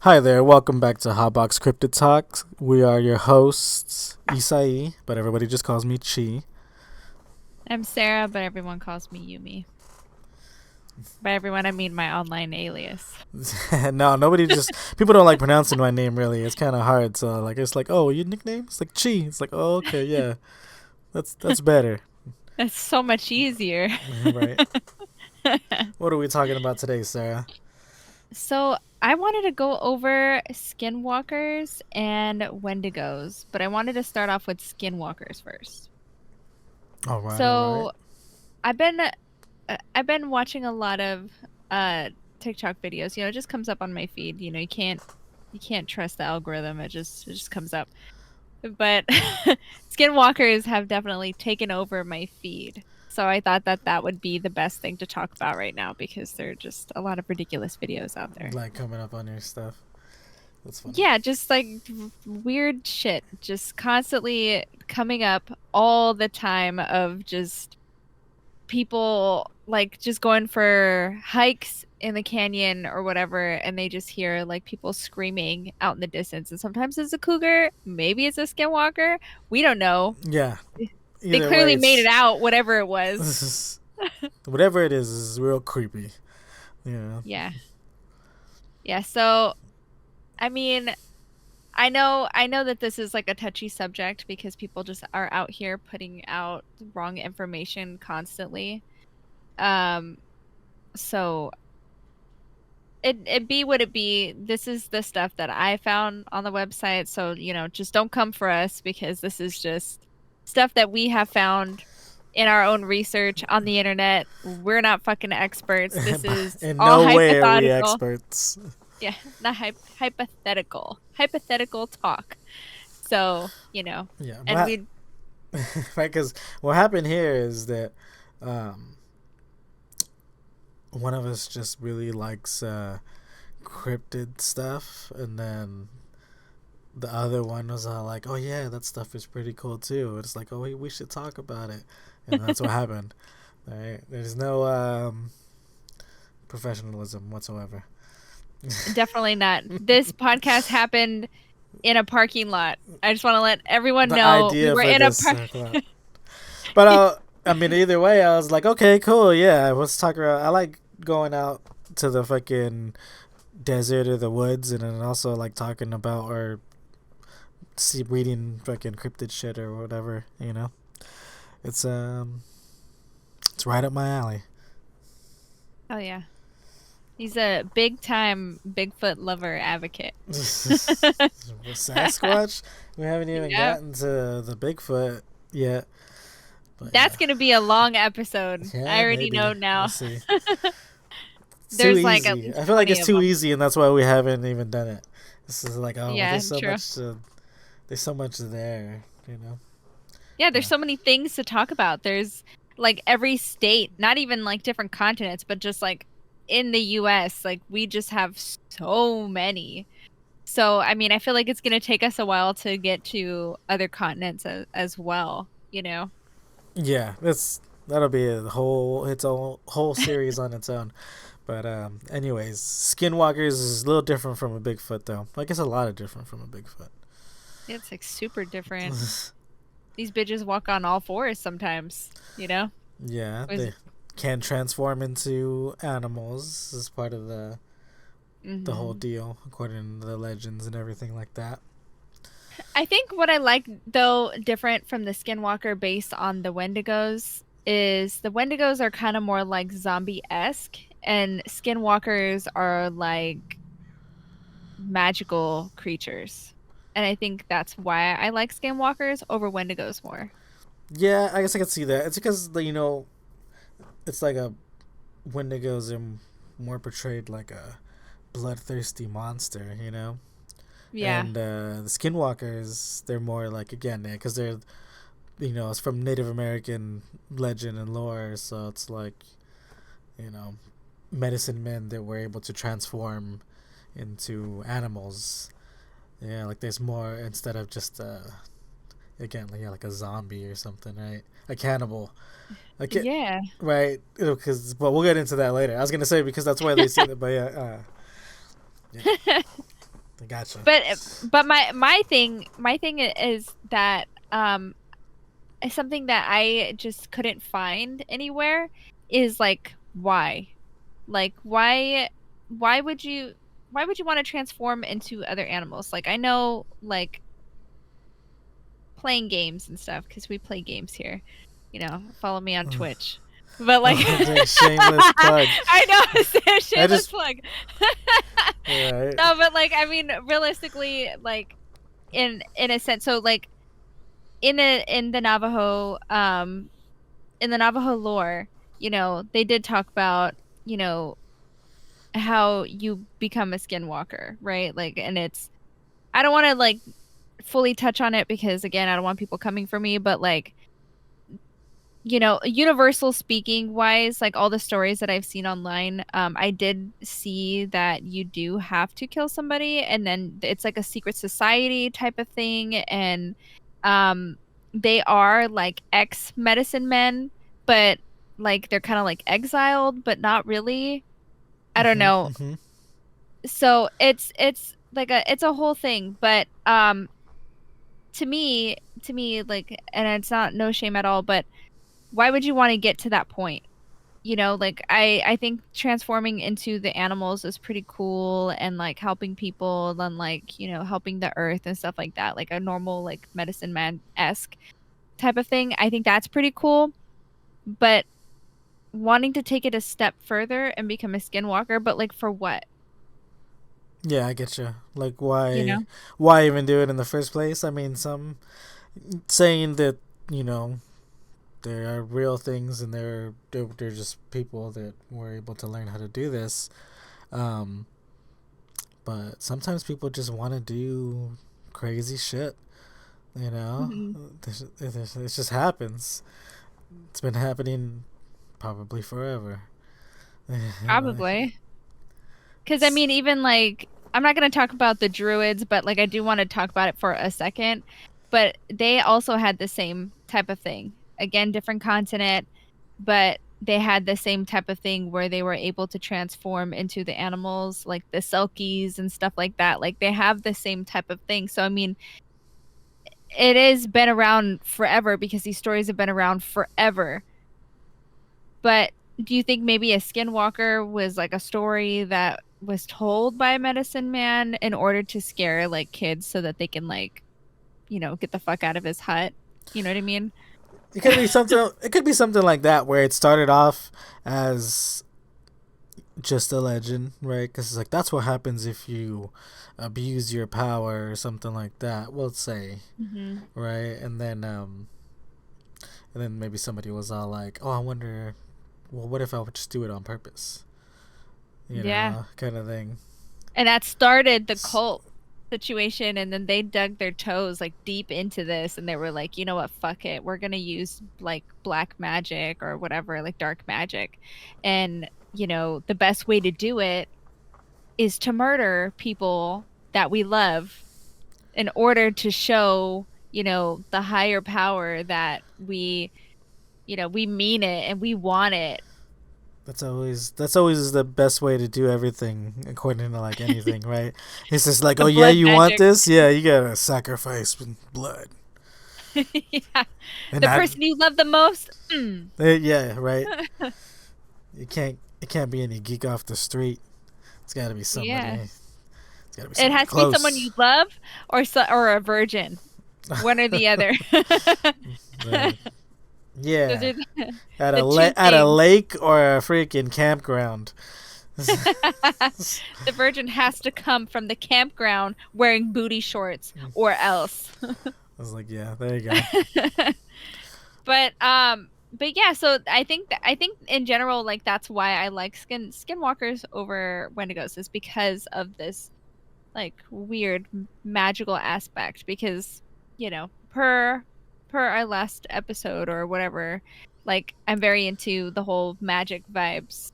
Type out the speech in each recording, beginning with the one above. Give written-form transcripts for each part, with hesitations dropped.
Hi there, welcome back to Hotbox Cryptid Talks. We are your hosts, Isai, but everybody just calls me Chi. I'm Sarah, but everyone calls me Yumi. By everyone, I mean my online alias. No, nobody just people don't like pronouncing my name really. It's kind of hard. So like it's like, "Oh, your nickname?" It's like Chi. It's like, "Oh, okay, yeah. That's better." That's so much easier. Right. What are we talking about today, Sarah? So, I wanted to go over Skinwalkers and Wendigos, but I wanted to start off with Skinwalkers first. All right, all right. So, I've been I've been watching a lot of uh TikTok videos. It just comes up on my feed. You can't trust the algorithm. It just comes up. But Skinwalkers have definitely taken over my feed. So I thought that that would be the best thing to talk about right now because there are just a lot of ridiculous videos out there. Like coming up on your stuff. That's funny. Yeah, just like weird shit just constantly coming up all the time of just people like just going for hikes in the canyon or whatever, and they just hear like people screaming out in the distance, and sometimes it's a cougar, maybe it's a skinwalker, we don't know. Yeah. They Either way, clearly made it it's out, whatever it was. whatever it is real creepy. Yeah. Yeah. Yeah, so I mean, I know that this is like a touchy subject because people just are out here putting out wrong information constantly. Um so it be what it be. This is the stuff that I found on the website. So, just don't come for us because this is just stuff that we have found in our own research on the internet. We're not fucking experts. This is In all no way are we hypothetical. experts. Yeah, not hypothetical. Hypothetical talk. So, Yeah, and but we right, because what happened here is that um, one of us just really likes cryptid stuff, and then the other one was like, "Oh yeah, that stuff is pretty cool too." It's like, "Oh, we should talk about it," and that's what happened. Right? There's no professionalism whatsoever. definitely not. This podcast happened in a parking lot. I just want to let everyone The know we idea were for in a this, park. but I mean, either way, I was like, okay, cool, yeah. I was talking about. I like going out to the fucking desert or the woods, and then also like talking about or reading fucking cryptid shit or whatever. It's it's right up my alley. Oh yeah. He's a big time Bigfoot lover advocate. Sasquatch. We haven't even Yep. gotten to the Bigfoot yet. But That's gonna be a long episode. I yeah, already maybe know we'll now. see. It's too There's like at easy. least I feel like 20 it's of too them. easy, and that's why we haven't even done it. This is like, oh, well, Yeah, true. there's so much there. You know. Yeah, there's Uh, so many things to talk about. There's like every state, not even like different continents, but just like in the US, like we just have so many. So, I mean, I feel like it's going to take us a while to get to other continents as well. yeah, that'll be a whole its own whole series on its own. But anyways, Skinwalkers is a little different from a Bigfoot, though. I guess a lot of different from a Bigfoot. It's like super different. These bitches walk on all fours sometimes. Yeah, Was they can transform into animals as part of the whole hmm deal, according to the legends and everything like that. I think what I like though different from the Skinwalker based on the Wendigos is the Wendigos are kind of more like zombie-esque and Skinwalkers are like magical creatures. And I think that's why I like Skinwalkers over Wendigos more. Yeah, I guess I can see that. It's because it's like a Wendigos are more portrayed like a bloodthirsty monster, Yeah. and the Skinwalkers they're more like again because they're it's from Native American legend and lore, so it's like you know medicine men that were able to transform into animals. Yeah, like there's more instead of just again like, yeah, like a zombie or something, right? A cannibal. Like it, Yeah. right? Because but we'll get into that later. I was gonna say because that's why they say that, but yeah, yeah. Gotcha. But my thing is that is something that I just couldn't find anywhere is like why? Like why would you want to transform into other animals? Like I know like playing games and stuff because we play games here. You know, follow me on Twitch. But like Like shameless plug. I know it's a shameless just plug. right. No, but like I mean realistically like in a sense so like in the Navajo in the Navajo lore, you know, they did talk about, you know, how you become a skinwalker, right? Like and it's I don't want to like fully touch on it because again, I don't want people coming for me, but like you know, universal speaking wise, like all the stories that I've seen online, I did see that you do have to kill somebody and then it's like a secret society type of thing. And um, they are like ex medicine men, but like they're kind of like exiled, but not really. I don't Mhm. know. Mhm. So it's like it's a whole thing, but to me like and it's not no shame at all, but why would you want to get to that point? You know, like I think transforming into the animals is pretty cool and like helping people and like, you know, helping the earth and stuff like that, like a normal like medicine man-esque type of thing. I think that's pretty cool. But wanting to take it a step further and become a skinwalker, but like for what? Yeah, I get you. Like, You know? why even do it in the first place? I mean, some saying that you know there are real things and they're just people that were able to learn how to do this. Um, but sometimes people just want to do crazy shit. You know, Mhm. it just happens. It's been happening probably forever. Probably. Because I mean, even like, I'm not going to talk about the Druids, but like, I do want to talk about it for a second. But they also had the same type of thing. Again, different continent, but they had the same type of thing where they were able to transform into the animals, like the Selkies and stuff like that. Like, they have the same type of thing. So, I mean, it has been around forever because these stories have been around forever. But do you think maybe a skinwalker was like a story that was told by a medicine man in order to scare like kids so that they can like, you know, get the fuck out of his hut? You know what I mean? It could be something. It could be something like that where it started off as just a legend, right? Because it's like that's what happens if you abuse your power or something like that. We'll say, Hmm. right? And then maybe somebody was all like, "Oh, I wonder, well, what if I would just do it on purpose?" You Yeah. know, kind of thing. And that started the cult situation and then they dug their toes like deep into this and they were like, you know what, fuck it. We're gonna use like black magic or whatever, like dark magic. And, you know, the best way to do it is to murder people that we love in order to show, you know, the higher power that we, you know, we mean it and we want it. That's always the best way to do everything according to like anything, right? It's just like, The oh yeah, blood you want magic. this? Yeah, you gotta sacrifice blood, Yeah. and The that, person you love the most. Mm. yeah, right. It can't be any geek off the street. It's got to be somebody. Yeah. It's got to be It somebody has to be someone you close. love or a virgin. One or the other. Right. Those Yeah, are the two at a things. lake or a freaking campground. The virgin has to come from the campground wearing booty shorts or else. I was like, yeah, there you go. But yeah, so I think in general like that's why I like skinwalkers over Wendigos is because of this like weird magical aspect because you know per our last episode or whatever like I'm very into the whole magic vibes.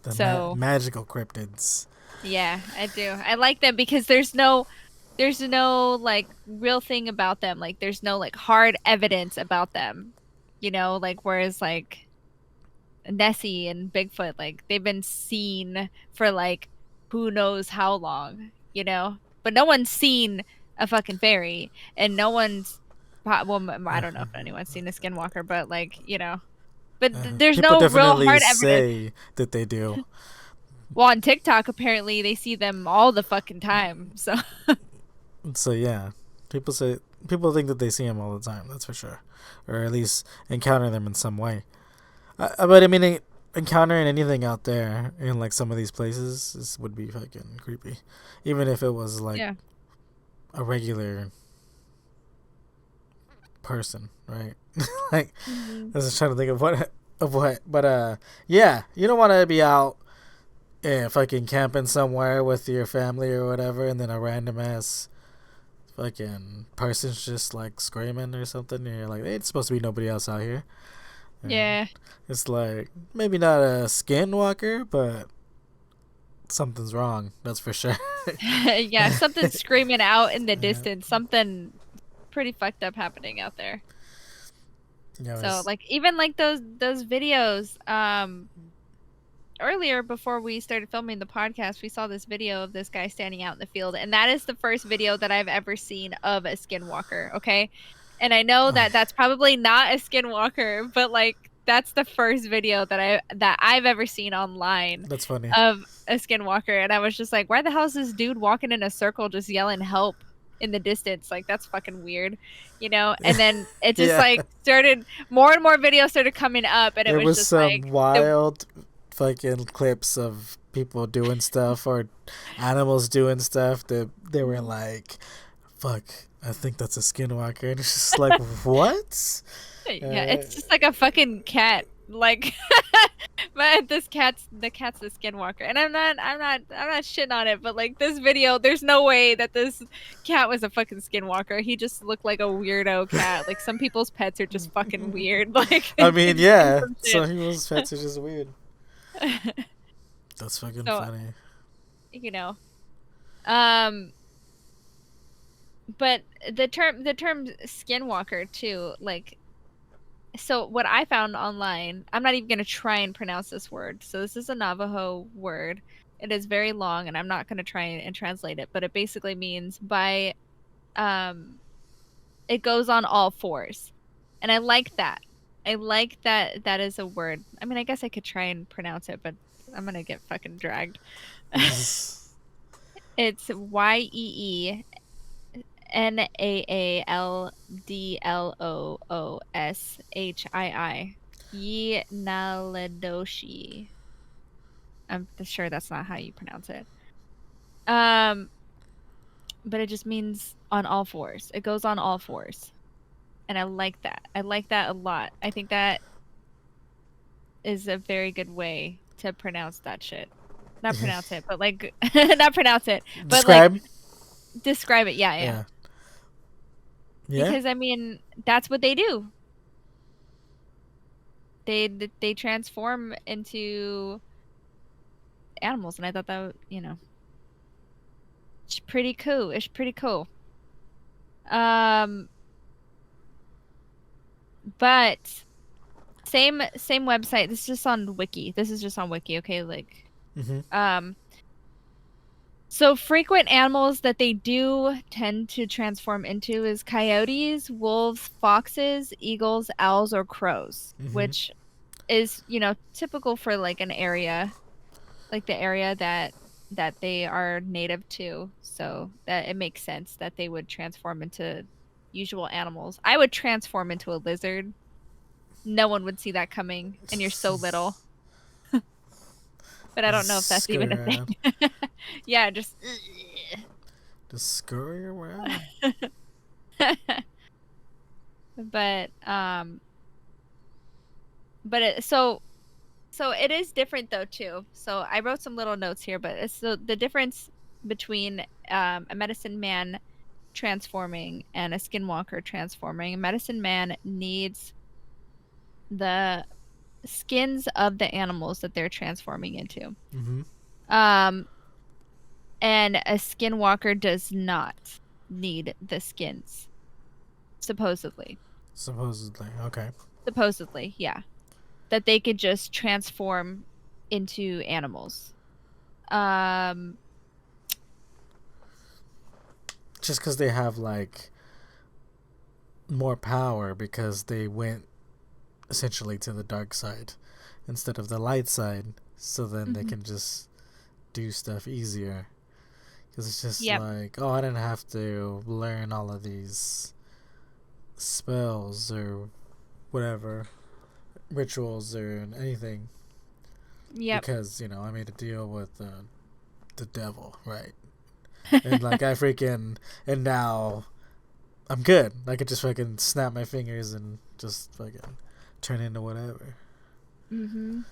The So magical cryptids. yeah, I do. I like them because there's no like real thing about them. Like there's no like hard evidence about them. You know, like whereas like Nessie and Bigfoot, like they've been seen for like who knows how long, you know? but no one's seen a fucking fairy, and no one's, well, I don't know if anyone's seen a skinwalker, but like, you know, but there's People no real definitely hard evidence. say that they do. Well, on TikTok, apparently they see them all the fucking time. So yeah, people think that they see them all the time. That's for sure, or at least encounter them in some way. But I mean, encountering anything out there in like some of these places would be fucking creepy, even if it was like a regular person, right? Like, I was just trying to think of what, but yeah, you don't want to be out fucking camping somewhere with your family or whatever, and then a random ass fucking person's just like screaming or something, and you're like, hey, it's supposed to be nobody else out here. And Yeah. it's like, maybe not a skinwalker, but something's wrong, that's for sure. Yeah, something's screaming out in the distance. Something pretty fucked up happening out there. Yeah, so like, even like those videos, earlier before we started filming the podcast, we saw this video of this guy standing out in the field, and that is the first video that I've ever seen of a skinwalker. Okay, and I know that that's probably not a skinwalker, but like, that's the first video that I've ever seen online. That's funny. Of a skinwalker, and I was just like, why the hell is this dude walking in a circle just yelling help in the distance? Like, that's fucking weird, you know? And then it just like started, more and more videos started coming up, and it was just some like wild fucking clips of people doing stuff or animals doing stuff that they were like, fuck, I think that's a skinwalker, and it's just like, what? Yeah, it's just like a fucking cat, like, but the cat's the skinwalker, and I'm not shitting on it, but like, this video, there's no way that this cat was a fucking skinwalker. He just looked like a weirdo cat. Like, some people's pets are just fucking weird. Like, I mean, yeah, some people's pets are just weird. That's fucking funny. You know, but the term skinwalker too, like, so what I found online, I'm not even going to try and pronounce this word. So this is a Navajo word. It is very long, and I'm not going to try and translate it, but it basically means it goes on all fours. And I like that. I like that that is a word. I mean, I guess I could try and pronounce it, but I'm going to get fucking dragged. It's YEENAALDLOOSHI. Yeenaledoshi. I'm sure that's not how you pronounce it. But it just means on all fours. It goes on all fours. And I like that. I like that a lot. I think that is a very good way to pronounce that shit. Not pronounce it, but like, not pronounce it, but describe? Like, describe it. Yeah. Because I mean, that's what they do. They transform into animals, and I thought that, you know, it's pretty cool. It's pretty cool. But same website. This is just on Wiki. Okay, like, so frequent animals that they do tend to transform into is coyotes, wolves, foxes, eagles, owls, or crows, which is, you know, typical for like an area, like the area that they are native to. So that it makes sense that they would transform into usual animals. I would transform into a lizard. No one would see that coming, and you're so little. But I don't know if that's even a thing. Yeah, just scurry around. But so it is different though too. So I wrote some little notes here, but it's the difference between a medicine man transforming and a skinwalker transforming. A medicine man needs the skins of the animals that they're transforming into. And a skinwalker does not need the skins. Supposedly, okay. Supposedly, yeah. That they could just transform into animals. just because they have like more power because they went essentially to the dark side instead of the light side, so then they can just do stuff easier. Because it's just like, oh, I didn't have to learn all of these spells or whatever, rituals or anything. Because, you know, I made a deal with the devil, right? And like and now I'm good. I could just fucking snap my fingers and just fucking turn into whatever. And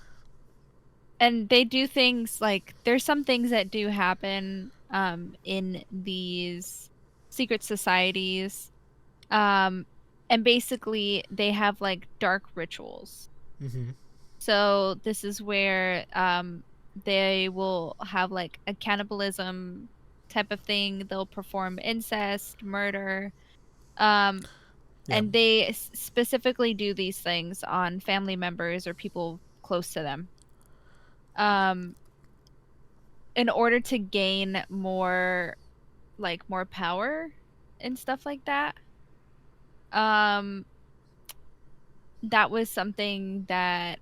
they do things like, there's some things that do happen in these secret societies. And basically they have like dark rituals. So this is where they will have like a cannibalism type of thing. They'll perform incest, murder. And they specifically do these things on family members or people close to them. In order to gain more power and stuff like that. That was something that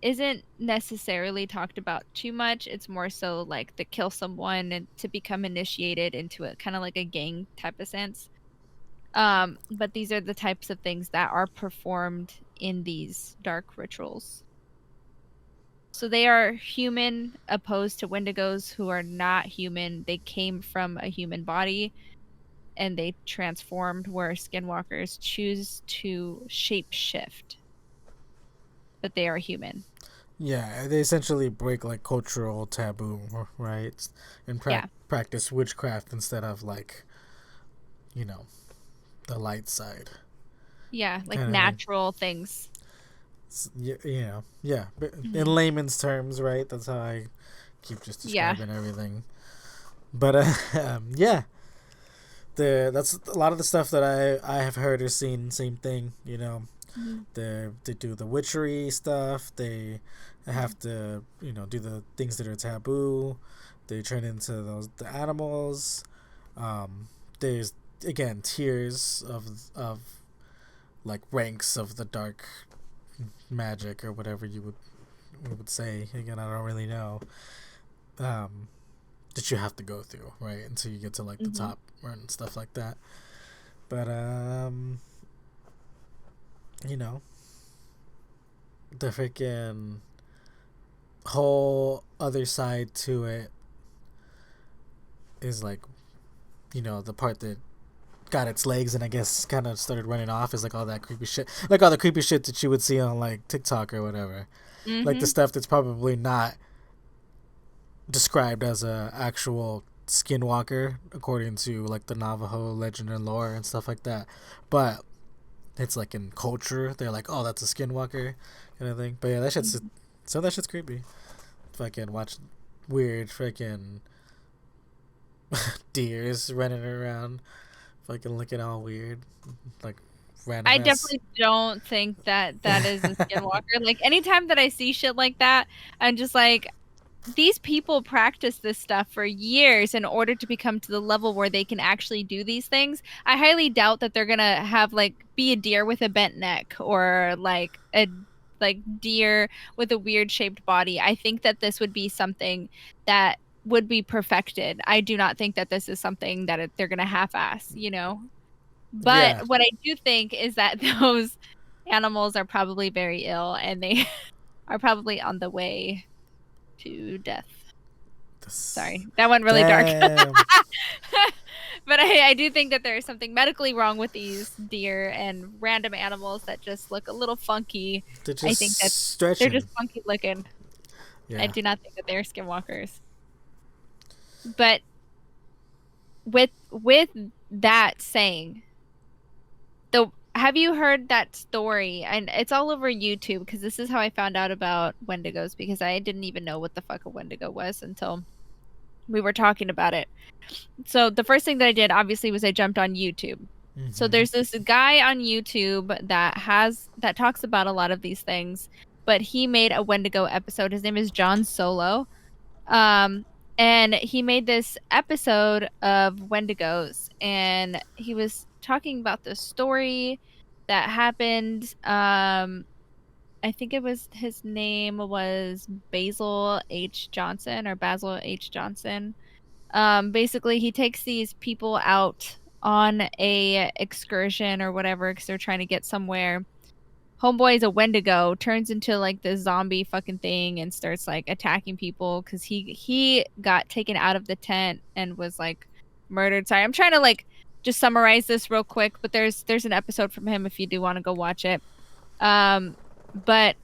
isn't necessarily talked about too much. It's more so like to kill someone and to become initiated into it, kind of like a gang type of sense. But these are the types of things that are performed in these dark rituals. So they are human, opposed to Wendigos, who are not human. They came from a human body and they transformed, where Skinwalkers choose to shapeshift. But they are human. Yeah, they essentially break like cultural taboo, right? And practice witchcraft instead of like, you know, the light side. Yeah, like kinda natural things. Yeah. But in layman's terms, right? That's how I keep just describing everything. But yeah, that's a lot of the stuff that I have heard or seen. Same thing, you know. They do the witchery stuff. They have to, you know, do the things that are taboo. They turn into the animals. There's again tiers of like ranks of the dark magic or whatever you would say. Again, I don't really know. That you have to go through, right, until you get to like the top and stuff like that. But you know, the freaking whole other side to it is like, you know, the part that got its legs and I guess kind of started running off is like all that creepy shit, like all the creepy shit that you would see on like TikTok or whatever, like the stuff that's probably not described as a actual skinwalker according to like the Navajo legend and lore and stuff like that, but it's like in culture they're like, oh, that's a skinwalker kind of thing. But yeah, that shit's that shit's creepy. Fucking watch weird freaking deers running around fucking looking all weird, like random. I definitely don't think that is a skinwalker. Like anytime that I see shit like that, I'm just like, these people practice this stuff for years in order to become to the level where they can actually do these things. I highly doubt that they're gonna have like be a deer with a bent neck or like a deer with a weird shaped body. I think that this would be something that would be perfected. I do not think that this is something that they're gonna half-ass, you know. But what I do think is that those animals are probably very ill and they are probably on the way to death. Sorry, that went really dark. But I do think that there is something medically wrong with these deer and random animals that just look a little funky. I think that they're just funky looking. Yeah. I do not think that they're skinwalkers. But with that saying, have you heard that story? And it's all over YouTube, because this is how I found out about Wendigos, because I didn't even know what the fuck a Wendigo was until we were talking about it. So the first thing that I did, obviously, was I jumped on YouTube. So there's this guy on YouTube that talks about a lot of these things, but he made a Wendigo episode. His name is John Solo. And he made this episode of Wendigos, and he was talking about the story that happened. I think it was, his name was Basil H. Johnson, or Basil H. Johnson. Basically, he takes these people out on a excursion or whatever because they're trying to get somewhere. Homeboy is a Wendigo, turns into like this zombie fucking thing and starts like attacking people because he got taken out of the tent and was like murdered. Sorry, I'm trying to like just summarize this real quick, but there's an episode from him if you do want to go watch it. But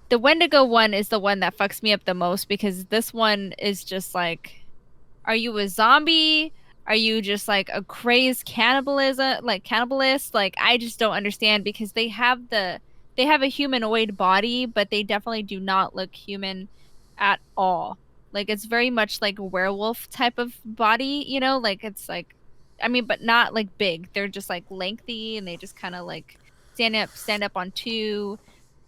the Wendigo one is the one that fucks me up the most because this one is just like, are you a zombie? Are you just like a crazed cannibalist? Like, I just don't understand because they have a humanoid body, but they definitely do not look human at all. Like, it's very much like a werewolf type of body, you know? Like, it's like, I mean, but not like big. They're just like lengthy and they just kind of like stand up on two,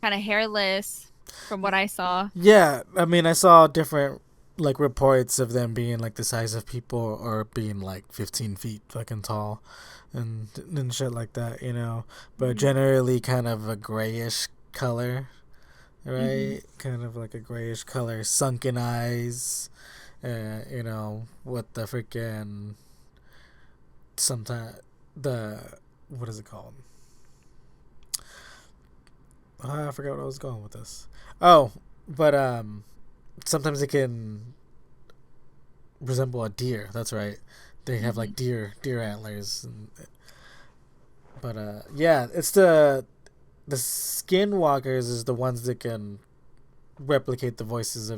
kind of hairless from what I saw. Yeah, I mean, I saw different like reports of them being like the size of people or being like 15 feet fucking tall and shit like that, you know. But Mhm. generally, kind of a grayish color, Mhm. right? Kind of like a grayish color, sunken eyes, you know, with the freaking sometimes the what is it called? I forgot what I was going with this. Oh, but sometimes it can resemble a deer. That's right. They have Mhm. like deer antlers. But yeah, it's the skinwalkers is the ones that can replicate the voices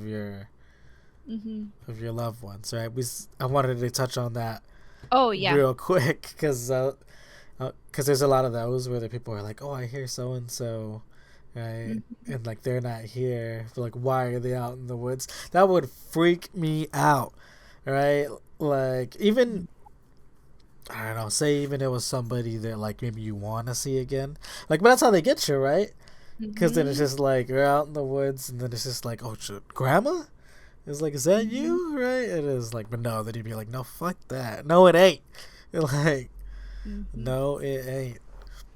Mhm. of your loved ones, right? I wanted to touch on that Oh yeah. real quick because there's a lot of those where the people are like, oh, I hear so and so, right? Mhm. And like they're not here. But, like, why are they out in the woods? That would freak me out, right? Like, even I don't know, say even it was somebody that like maybe you want to see again, like, but that's how they get you, right? Because then it's Mhm. just like you're out in the woods, and then it's just like, oh shit, grandma. It's like, is that Mhm. you, right? It is like, but no, then you'd be like, no, fuck that, no, it ain't. Like, Mhm. no, it ain't.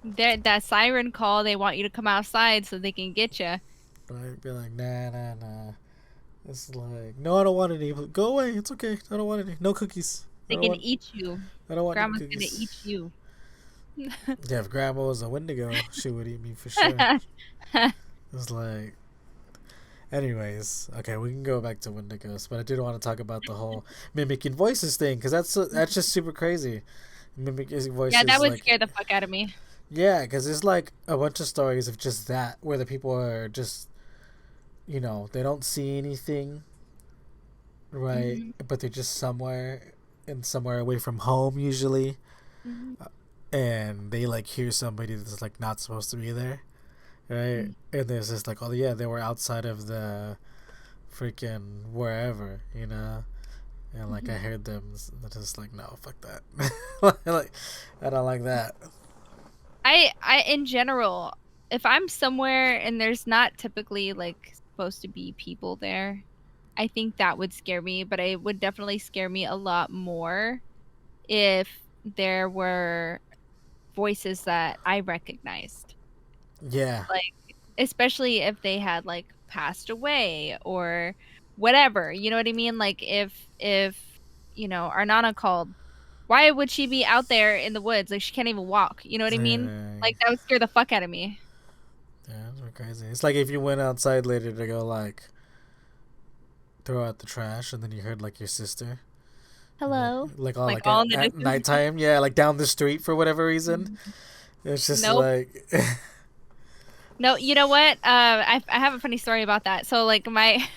That siren call, they want you to come outside so they can get you. Right? Be like, nah, nah, nah. It's like, no, I don't want any. Go away. It's okay. I don't want any. No cookies. I They don't can want. eat you. I don't want any Grandma's gonna eat cookies. you. Yeah, if Grandma was a Wendigo, she would eat me for sure. It's like, anyways, okay, we can go back to Wendigos, but I did want to talk about the whole mimicking voices thing because that's just super crazy. Mimicking Yeah, that voices, would like, scare the fuck out of me. yeah, because there's like a bunch of stories of just that where the people are just, they don't see anything, right? Mhm. But they're just somewhere away from home usually, Mhm. and they like hear somebody that's like not supposed to be there, right? And there's just like, oh yeah, they were outside of the freaking wherever, and like I Mhm. heard them just like, no, fuck that. Like, I don't like that. I in general, if I'm somewhere and there's not typically like supposed to be people there, I think that would scare me, but it would definitely scare me a lot more if there were voices that I recognized. Yeah. Like, especially if they had like passed away or whatever. You know what I mean? Like, if our Nana called, why would she be out there in the woods? Like, she can't even walk. You know what I mean? Yeah, Like, that would scare the fuck out of me. it's crazy. It's like if you went outside later to go like throw out the trash, and then you heard like your sister, Hello. like all Like, like all in the at distance. nighttime, yeah, like down the street for whatever reason. Mhm. It's just Nope. like, No, you know what? I have a funny story about that. So like my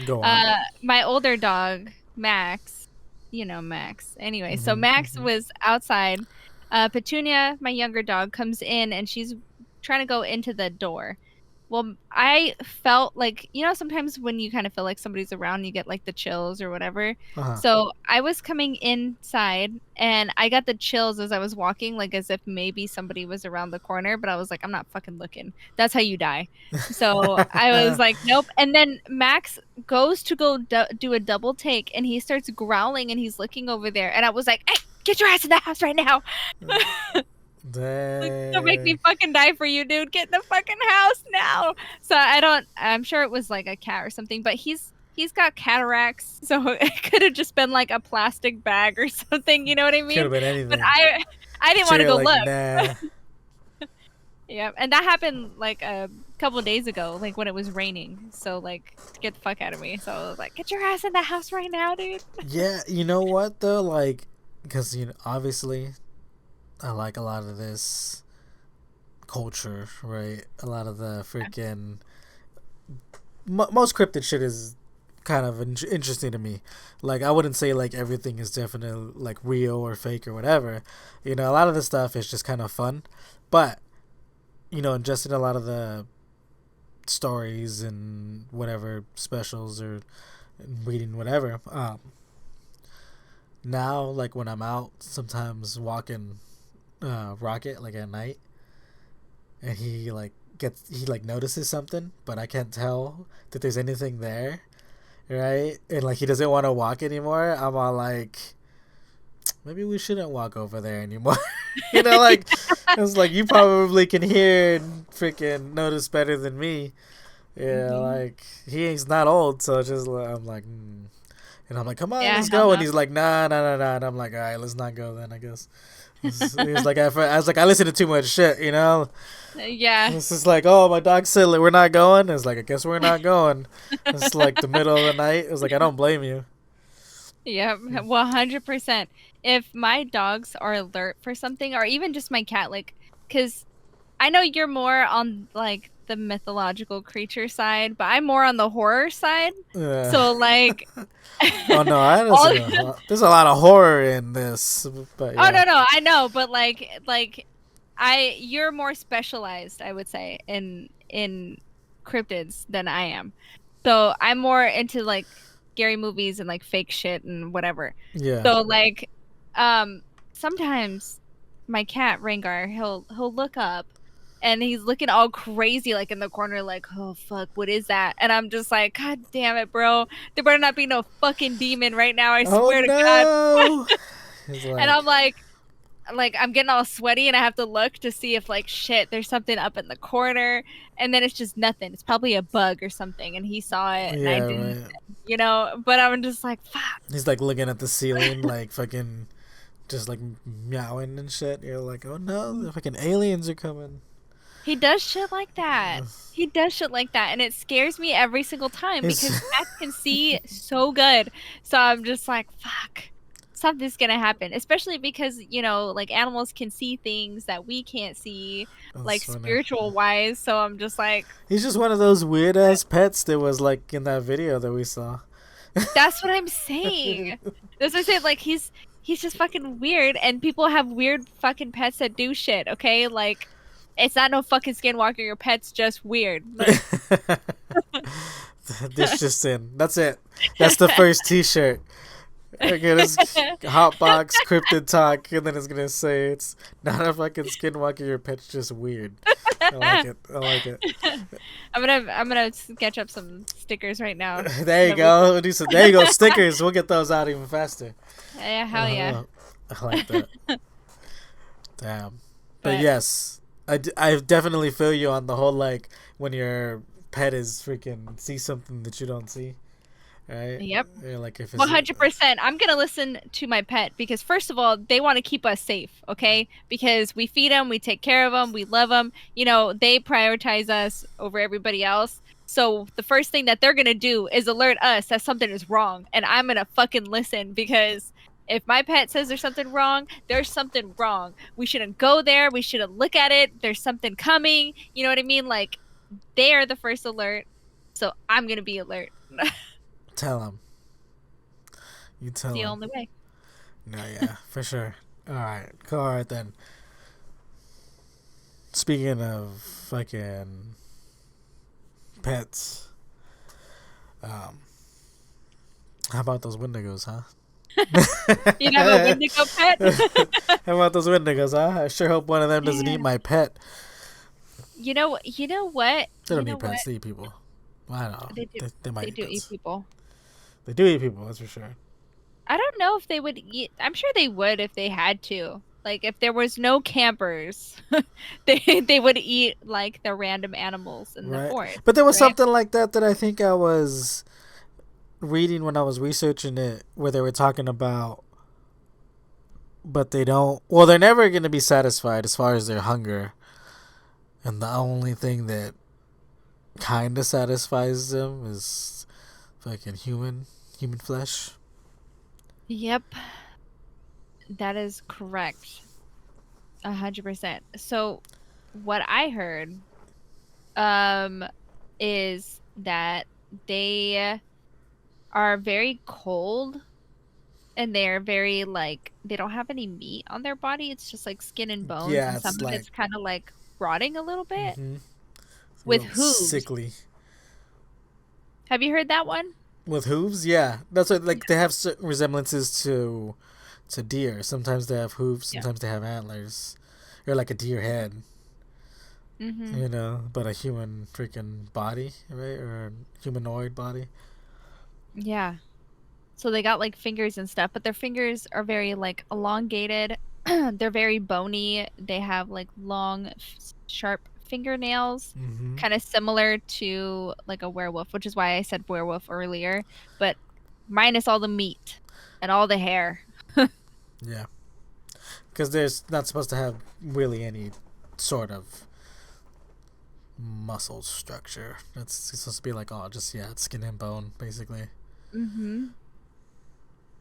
go on. my older dog, Max, Max. Anyway, so Mm-hmm, Max mm-hmm. was outside. Petunia, my younger dog, comes in and she's trying to go into the door. Well, I felt like, sometimes when you kind of feel like somebody's around, you get like the chills or whatever. Uh-huh. So I was coming inside and I got the chills as I was walking, like as if maybe somebody was around the corner, but I was like, I'm not fucking looking. That's how you die. So I was like, nope. And then Max goes to go do a double take and he starts growling and he's looking over there. And I was like, hey, get your ass in the house right now. Like, don't make me Dang. fucking die for you, dude. Get in the fucking house now. So I'm sure it was like a cat or something, but he's got cataracts, so it could have just been like a plastic bag or something, you know what I Could mean? have been But anything. I didn't So want to you're go like, look. nah. Yeah, and that happened like a couple of days ago, like when it was raining. So like to get the fuck out of me. So I was like, get your ass in the house right now, dude. Yeah, you know what though? Like, because obviously, I like a lot of this culture, right? A lot of the freaking most cryptid shit is kind of interesting to me. Like, I wouldn't say like everything is definitely like real or fake or whatever. A lot of the stuff is just kind of fun, but just in a lot of the stories and whatever specials or reading whatever. Now, like when I'm out, sometimes walking Rocket like at night, and he like notices something, but I can't tell that there's anything there, right? And like he doesn't want to walk anymore. I'm all like, maybe we shouldn't walk over there anymore. Like it's like you probably can hear and freaking notice better than me. Yeah, Mhm. like he's not old, so just I'm like, and I'm like, come on, Yeah, let's hell go, and no. he's like, nah, nah, nah, nah, and I'm like, all right, let's not go then, I guess. He's like, I was like, I listen to too much shit, Yeah. This is like, oh, my dog said like, we're not going. It's like, I guess we're not going. It's like the middle of the night. It was like, I don't blame you. Yeah, 100%. If my dogs are alert for something, or even just my cat, like, because I know you're more on like the mythological creature side, but I'm more on the horror side. Yeah. So like, Oh no, I all listen to. There's a lot of horror in this, but oh yeah, no, I know, but like you're more specialized, I would say, in cryptids than I am. So I'm more into like scary movies and like fake shit and whatever. yeah, So like um sometimes my cat Rengar, he'll look up and he's looking all crazy like in the corner like, "Oh fuck, what is that?" And I'm just like, "God damn it, bro. There better not be no fucking demon right now, I oh swear to God." no. He's And like, I'm like I'm getting all sweaty and I have to look to see if like shit there's something up in the corner, and then it's just nothing. It's probably a bug or something and he saw it and I yeah, didn't, right. but I'm just like fuck. He's like looking at the ceiling, like fucking, just like meowing and shit. You're like, oh no, the fucking aliens are coming. He does shit like that. He does shit like that and it scares me every single time He's because cats can see so good. So I'm just like fuck. Something's gonna happen, especially because like animals can see things that we can't see, like that's funny. spiritual wise. So I'm just like, He's just one of those weird ass pets that was like in that video that we saw. that's what I'm saying. That's what I said. Like he's just fucking weird, and people have weird fucking pets that do shit. Okay, like it's not no fucking skinwalker. Your pet's just weird. Like This just in. That's it. That's the first T-shirt. Okay, this hotbox cryptid talk, and then it's gonna say it's not a fucking skinwalker. Your pet's just weird. I like it. I like it. I'm gonna sketch up some stickers right now. There you That we go. There you go. Stickers. We'll get those out even faster. yeah, hell yeah. Uh, I like that. Damn. But But yes, I definitely feel you on the whole like when your pet is freaking see something that you don't see, right? yep. You're like if it's 100%. I'm going to listen to my pet because, first of all, they want to keep us safe, okay? Because we feed them, we take care of them, we love them. They prioritize us over everybody else. So the first thing that they're going to do is alert us that something is wrong. And I'm going to fucking listen because if my pet says there's something wrong, there's something wrong. We shouldn't go there. We shouldn't look at it. There's something coming. You know what I mean? Like, they are the first alert. So I'm going to be alert. tell them. You tell The them. only way. No, yeah, for sure. All right, cool. All right then. Speaking of fucking pets. How about those Wendigos, huh? You'd have a Wendigo pet? How about those Wendigos, huh? I sure hope one of them doesn't eat my pet. You know what? They don't eat pets. They eat people. Well, I don't know. They do. They might They eat do eat pets. people. They do eat people. That's for sure. I don't know if they would eat. I'm sure they would if they had to. Like if there was no campers, they would eat like the random animals in the Right. forest. But there was right? something like that I think I was reading when I was researching it, where they were talking about, but they don't. Well, they're never going to be satisfied as far as their hunger, and the only thing that kind of satisfies them is fucking human flesh. Yep, that is correct. 100%. So, what I heard, is that they are very cold and they're very like they don't have any meat on their body. It's just like skin and bones, Yeah, and some it's of like it's kind of like rotting a little bit it's a with little hooves. sickly. Have you heard that one? With hooves, yeah, that's what, like, they have certain resemblances to deer. Sometimes they have hooves, Yeah. sometimes they have antlers, or like a deer head. Mm-hmm. But a human freaking body, right? Or a humanoid body. Yeah. So they got like fingers and stuff, but their fingers are very like elongated. They're very bony. They have like long, sharp fingernails, kind of similar to like a werewolf, which is why I said werewolf earlier, but minus all the meat and all the hair. Yeah, because there's not supposed to have really any sort of muscle structure. It's supposed to be like, oh, just, yeah, it's skin and bone, basically. Mm-hmm.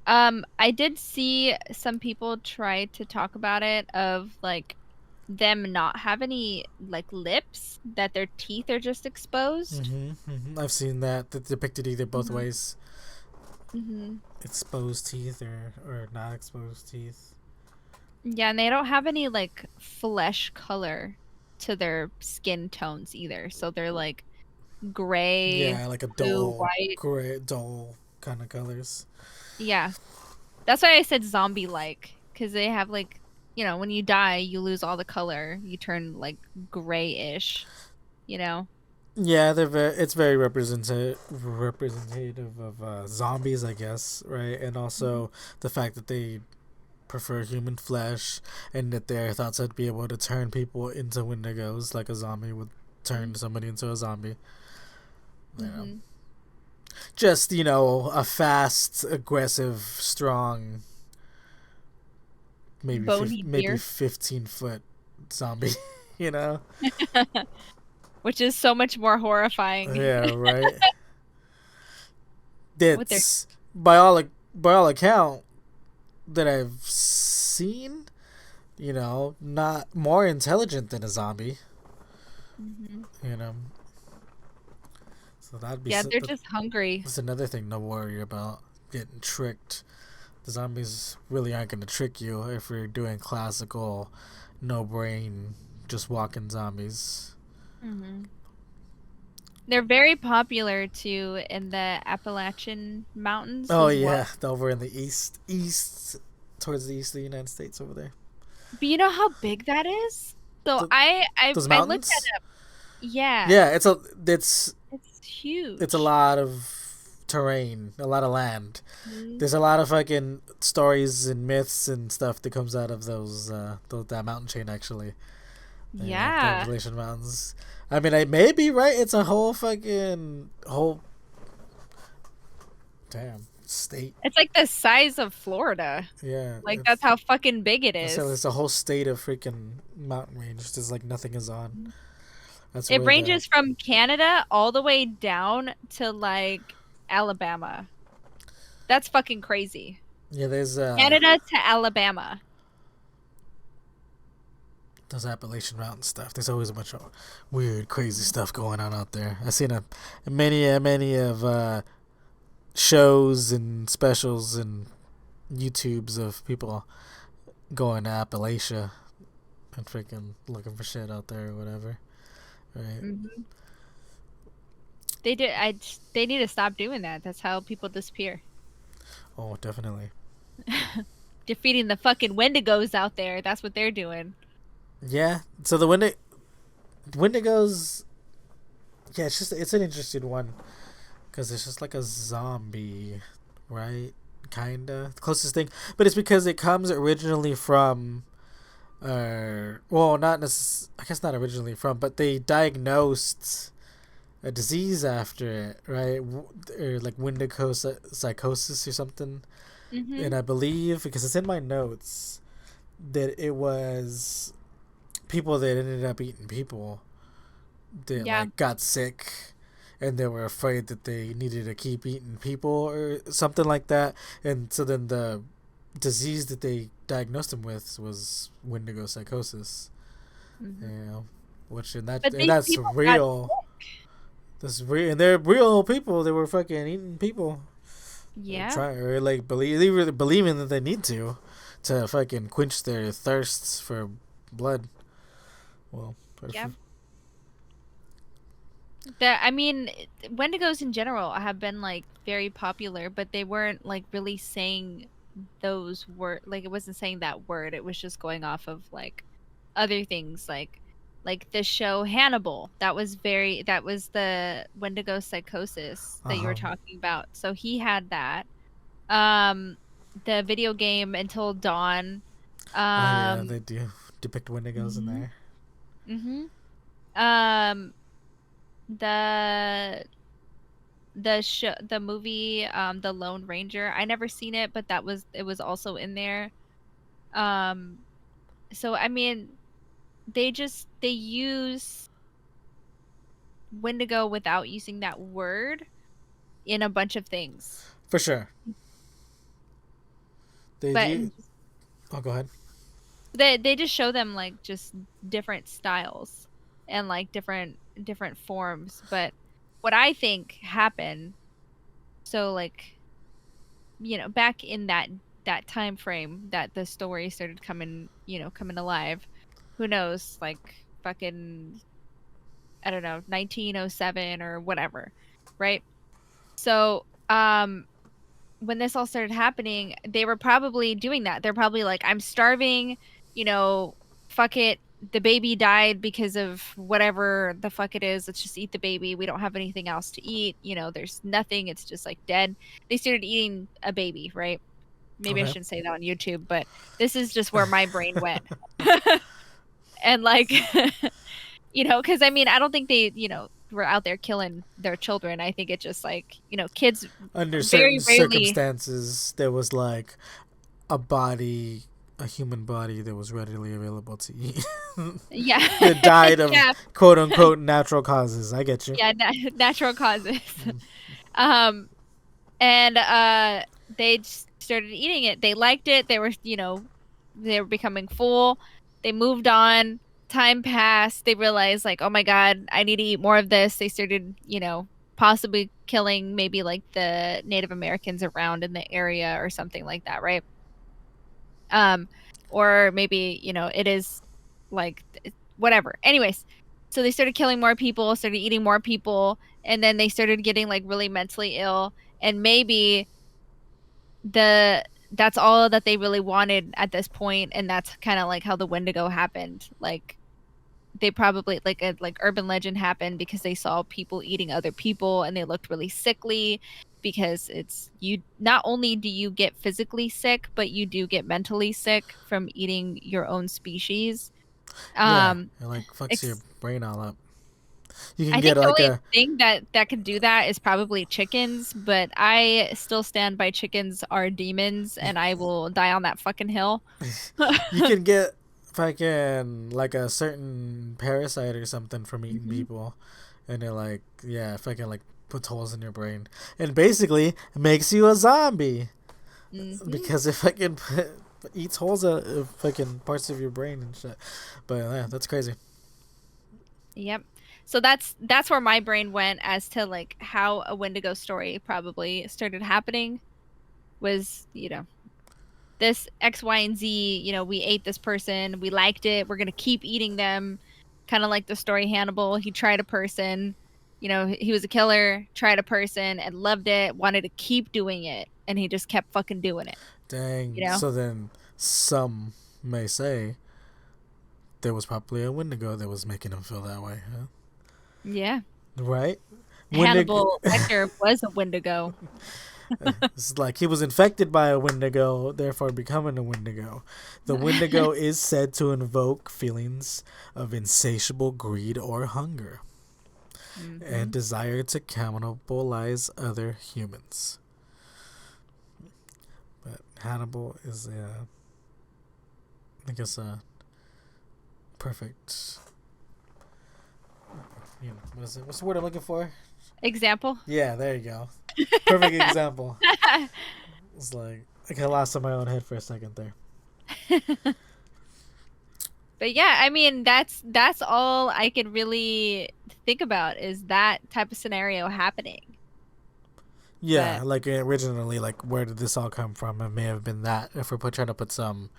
I did see some people try to talk about it of like them not have any like lips, that their teeth are just exposed. I've seen that depicted either both Mm-hmm. ways. Mm-hmm. Exposed teeth or not exposed teeth. Yeah, and they don't have any like flesh color to their skin tones either. So they're like gray, Yeah, like a blue, dull, white. gray, dull kind of colors. Yeah. That's why I said zombie like, because they have like, when you die, you lose all the color. You turn like grayish, you know? Yeah, it's very representative of zombies, I guess, right? And also the fact that they prefer human flesh, and that they're thought to be able to turn people into Wendigos, like a zombie would turn somebody into a zombie. You know. Just, a fast, aggressive, strong, maybe Bony maybe deer. 15-foot zombie, you know? Which is so much more horrifying. Yeah, right. With their That's by all account that I've seen, not more intelligent than a zombie. You know. So that'd be they're just hungry. That's another thing to worry about, getting tricked. The zombies really aren't going to trick you if you're doing classical, no brain, just walking zombies. They're very popular too in the Appalachian Mountains. Oh as yeah, well. over in the east, towards the east of the United States over there. But you know how big that is? So Those I looked mountains? that up. Yeah. Yeah, It's huge. it's a lot of terrain, a lot of land. Mhm. There's a lot of fucking stories and myths and stuff that comes out of that mountain chain, actually. The Yeah. Appalachian Mountains. I mean, I may be right. It's a whole damn state. It's like the size of Florida. Yeah, Like that's how fucking big it is. So there's a whole state of freaking mountain range. There's like nothing is on. That's It where ranges from Canada all the way down to like Alabama. That's fucking crazy. Yeah, there's Canada to Alabama. Those Appalachian Mountain stuff. There's always a bunch of weird, crazy stuff going on out there. I've seen many of shows and specials and YouTubes of people going to Appalachia and freaking looking for shit out there or whatever. Right. They did. They need to stop doing that. That's how people disappear. Oh, definitely. Defeating the fucking Wendigos out there. That's what they're doing. Yeah. So the Wendigos. Yeah, it's an interesting one because it's just like a zombie, right? Kinda the closest thing, but it's because it comes originally from, well, not I guess not originally from, but they diagnosed a disease after it, right? Or like Wendigo psychosis or something. Mm-hmm. And I believe, because it's in my notes, that it was people that ended up eating people that Yeah. like got sick, and they were afraid that they needed to keep eating people or something like that. And so then the disease that they diagnosed him with was Wendigo psychosis. Mm-hmm. You know, But and these that's people got real. That's real, and they're real people. They were fucking eating people. yeah. Try or like believing that they need to fucking quench their thirsts for blood. Well, Yeah. I mean, Wendigos in general have been like very popular, but they weren't like really saying those word like it wasn't saying that word. It was just going off of like other things like the show Hannibal. That was the Wendigo psychosis that you were talking about. So he had that. Um the video game Until Dawn. Oh yeah, Um they do depict Wendigos in mhm. there. Mhm. Um the the movie The Lone Ranger. I never seen it, but it was also in there. Um so I mean, they use Wendigo without using that word in a bunch of things. For sure. They But do. Oh, go ahead. they just show them like just different styles and like different forms. But what I think happened, so like, back in that time frame that the story started coming alive, who knows, like fucking, I don't know, 1907 or whatever, right? So when this all started happening, they were probably doing that. They're probably like, I'm starving, you know, fuck it. The baby died because of whatever the fuck it is. Let's just eat the baby. We don't have anything else to eat. There's nothing. It's just like dead. They started eating a baby, right? Maybe I Okay. shouldn't say that on YouTube, but this is just where my brain went. And like, because I mean, I don't think they, were out there killing their children. I think it's just like, kids Under certain very rarely. circumstances, there was like a body, a human body that was readily available to eat. Yeah. That died of Yeah. quote unquote natural causes. I get you. Yeah, natural causes. Um, and they just started eating it. They liked it. They were becoming full. They moved on. Time passed. They realized like, oh my God, I need to eat more of this. They started, possibly killing maybe like the Native Americans around in the area or something like that, right? Um, or maybe, it is like whatever. Anyways, so they started killing more people, started eating more people, and then they started getting like really mentally ill. And maybe that's all that they really wanted at this point, and that's kind of like how the Wendigo happened. Like they probably like urban legend happened because they saw people eating other people and they looked really sickly, because it's you not only do you get physically sick, but you do get mentally sick from eating your own species. Yeah, um it like fucks your ex- brain all up. You can I get think the like only a. thing that could do that is probably chickens, but I still stand by chickens are demons and I will die on that fucking hill. You can get fucking like a certain parasite or something from eating Hmm. people, and it like, yeah, fucking like puts holes in your brain and basically makes you a zombie Hmm. because it fucking eats holes out of fucking parts of your brain and shit. But yeah, that's crazy. Yep. So that's where my brain went as to like how a Wendigo story probably started happening was, this X, Y, and Z, we ate this person, we liked it, we're gonna keep eating them. Kind of like the story Hannibal. He tried a person, you know, he was a killer, tried a person and loved it, wanted to keep doing it, and he just kept fucking doing it. Dang. You know? So then some may say there was probably a Wendigo that was making him feel that way, huh? Yeah. Right? Hannibal Lecter was a Wendigo. It's like he was infected by a Wendigo, therefore becoming a Wendigo. The Wendigo is said to invoke feelings of insatiable greed or hunger and desire to cannibalize other humans. But Hannibal is I guess a perfect, what is it? What's the word I'm looking for? Example? Yeah, there you go. Perfect example. It's like I got lost in my own head for a second there. But yeah, I mean, that's all I could really think about is that type of scenario happening. Yeah, But, like originally, like where did this all come from? It may have been that if we're trying to put some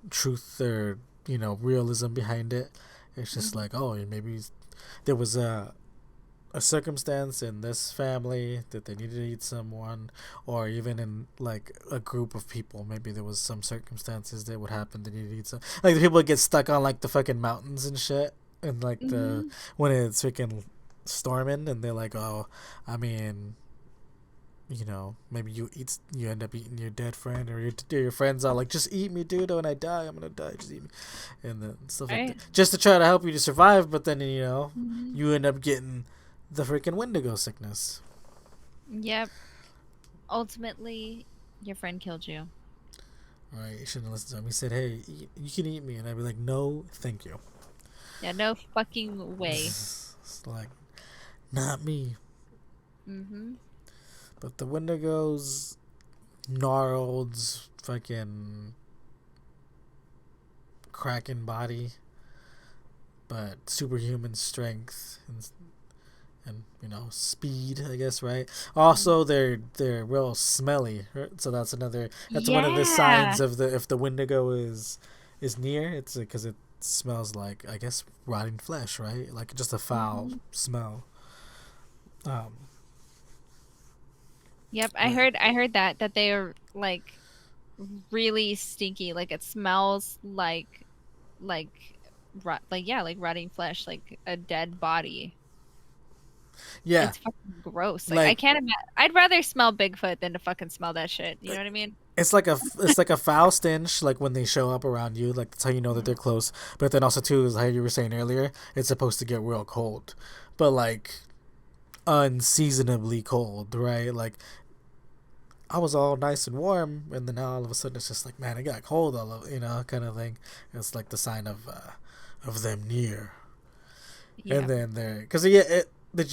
truth or realism behind it. It's just like, oh, maybe there was a circumstance in this family that they needed to eat someone, or even in like a group of people, maybe there was some circumstances that would happen that needed to eat some, like the people that get stuck on like the fucking mountains and shit, and like the when it's freaking storming, and they're like, oh, I mean, maybe you end up eating your dead friend, or your friends are like, just eat me, dude. When I die, I'm gonna die. Just eat me, and then stuff like that, just to try to help you to survive. But then you end up getting the freaking Wendigo sickness. Yep. Ultimately, your friend killed you. Right, you shouldn't listen to him. He said, "Hey, you can eat me," and I'd be like, "No, thank you." Yeah, no fucking way. It's like, not me. Mm-hmm. But the Wendigos, gnarled, fucking kraken body, but superhuman strength and speed, I guess, right? Also, they're real smelly, right? So that's one of the signs of if the Wendigo is near. It's because it smells like, I guess, rotting flesh, right? Like just a foul smell. Yep, I heard that they are like really stinky. Like it smells like rotting flesh, like a dead body. Yeah, it's fucking gross. Like I can't imagine. I'd rather smell Bigfoot than to fucking smell that shit. You know what I mean? It's like a foul stench, like when they show up around you. Like that's how you know that they're close. But then also too is how you were saying earlier, it's supposed to get real cold, but like unseasonably cold, right? Like I was all nice and warm, and then all of a sudden it's just like, man, it got cold all of kind of thing. It's like the sign of them near. Yeah. And then there, because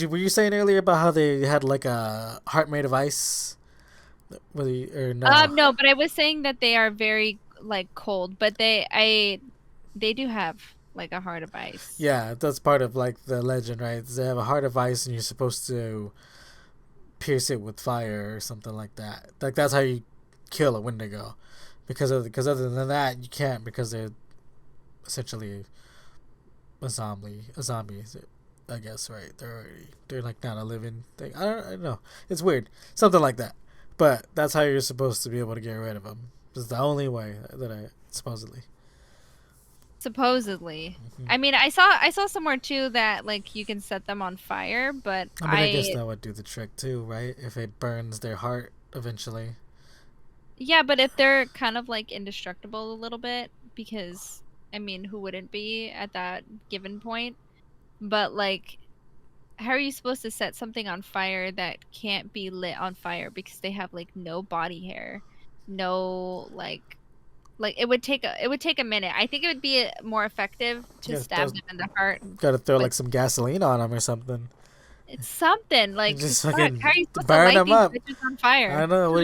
were you saying earlier about how they had like a heart made of ice? Or no? No, but I was saying that they are very like cold, but they do have like a heart of ice. Yeah, that's part of like the legend, right? They have a heart of ice, and you're supposed to pierce it with fire or something like that. Like that's how you kill a Wendigo, because other than that you can't, because they're essentially a zombie, I guess, right? They're like not a living thing. I don't know. It's weird, something like that. But that's how you're supposed to be able to get rid of them. It's the only way that I supposedly. I mean, I saw somewhere too that like you can set them on fire, but I guess that would do the trick too, right? If it burns their heart eventually. Yeah, but if they're kind of like indestructible a little bit, because I mean, who wouldn't be at that given point? But like, how are you supposed to set something on fire that can't be lit on fire because they have like no body hair, no like it would take a minute. I think it would be more effective to stab them in the heart. Gotta throw like some gasoline on them or something. It's something like just fuck, fucking how are you supposed burn to light them up. These bitches on fire? I don't know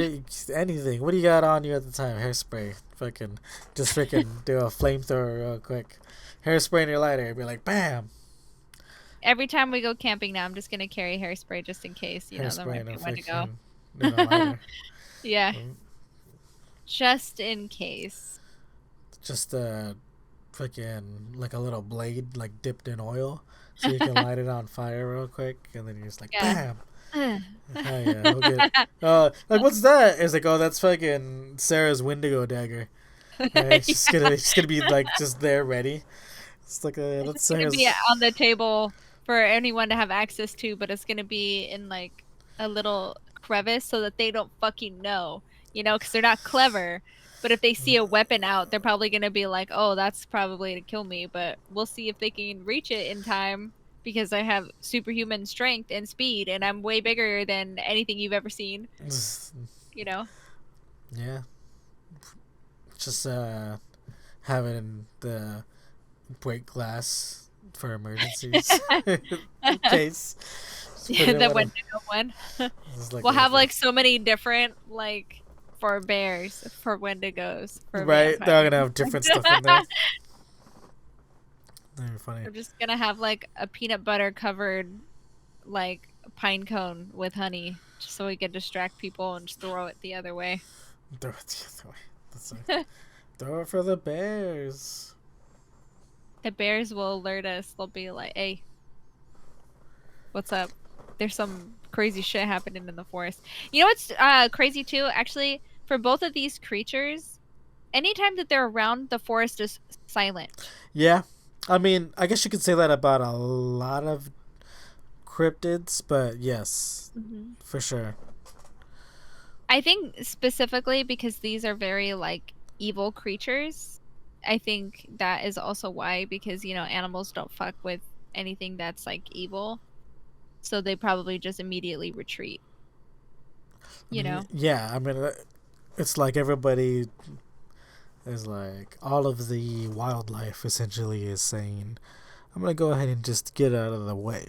anything. What do you got on you at the time? Hairspray. Fucking just freaking do a flamethrower real quick. Hairspray in your lighter. Be like, bam. Every time we go camping now, I'm just gonna carry hairspray just in case. You know, there might be one to go. Yeah. Just in case. Just freaking like a little blade like dipped in oil. so you can light it on fire real quick, and then you're just like, Yeah. bam. Oh yeah, we'll get. Like what's that? It's like, oh, that's fucking Sarah's Wendigo dagger. It's gonna be like just there ready. It's like It's that's just gonna be Sarah's. on the table for anyone to have access to, but it's gonna be in like a little crevice so that they don't fucking know, because they're not clever. But if they see a weapon out, they're probably gonna be like, "Oh, that's probably to kill me." But we'll see if they can reach it in time because I have superhuman strength and speed, and I'm way bigger than anything you've ever seen. You know? Yeah. Just have it in the break glass for emergencies in case. Yeah, the Wendigo one. We'll have like so many different like for bears, for Wendigos, for right. vampires. They're all gonna have different stuff in there. They're funny. We're just gonna have like a peanut butter covered like pine cone with honey, just so we can distract people and just throw it the other way. Throw it the other way. That's right. Throw it for the bears. The bears will alert us. They'll be like, "Hey, what's up? There's some crazy shit happening in the forest." You know what's crazy too? Actually, for both of these creatures, anytime that they're around, the forest is silent. Yeah. I mean, I guess you could say that about a lot of cryptids, but yes, for sure. I think specifically because these are very like evil creatures. I think that is also why, because animals don't fuck with anything that's like evil, so they probably just immediately retreat. Yeah, I mean, it's like everybody is like, all of the wildlife essentially is saying, I'm gonna go ahead and just get out of the way.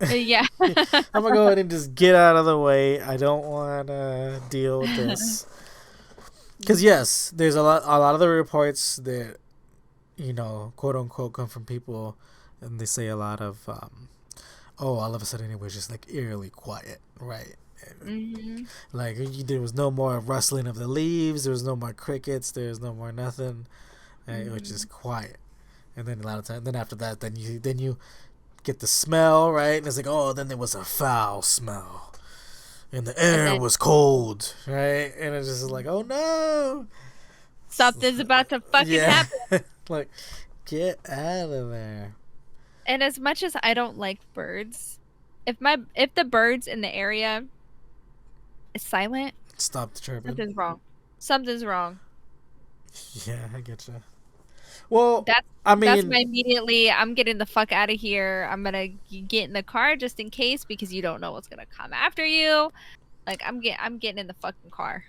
Yeah. I'm gonna go ahead and just get out of the way. I don't want to deal with this. Because yes, there's a lot of the reports that, quote unquote, come from people, and they say a lot of, all of a sudden it was just like eerily quiet, right? Like there was no more rustling of the leaves, there was no more crickets, there was no more nothing. It was just quiet. And then a lot of time, then after that, then you get the smell, right? And it's like, oh, then there was a foul smell, and the air was cold, right? And it's just like, oh no, something's about to fucking happen. Like, get out of there. And as much as I don't like birds, if the birds in the area is silent, stop the chirping. Something's wrong. Yeah, I get you. Well, that's my immediately, I'm getting the fuck out of here. I'm gonna get in the car just in case, because you don't know what's gonna come after you. Like, I'm getting in the fucking car.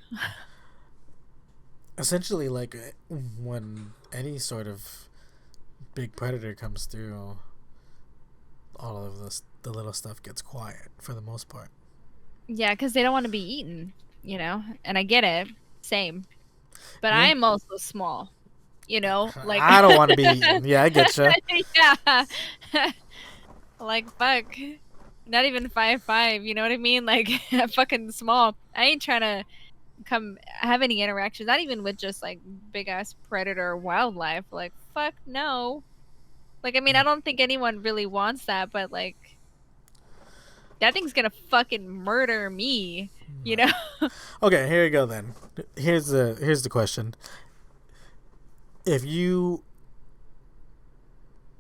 Essentially, like, when any sort of big predator comes through, all of the little stuff gets quiet for the most part. Yeah, because they don't want to be eaten, and I get it. Same. But I am also small. Like, I don't want to be eaten. Yeah, I get you. Yeah. Like, fuck. Not even 5'5", you know what I mean? Like, fucking small. I ain't trying to come have any interactions, not even with just like big ass predator wildlife. Like, fuck no. Like, I mean, I don't think anyone really wants that, but like, that thing's gonna fucking murder me, Okay, here you go then. Here's the question. If you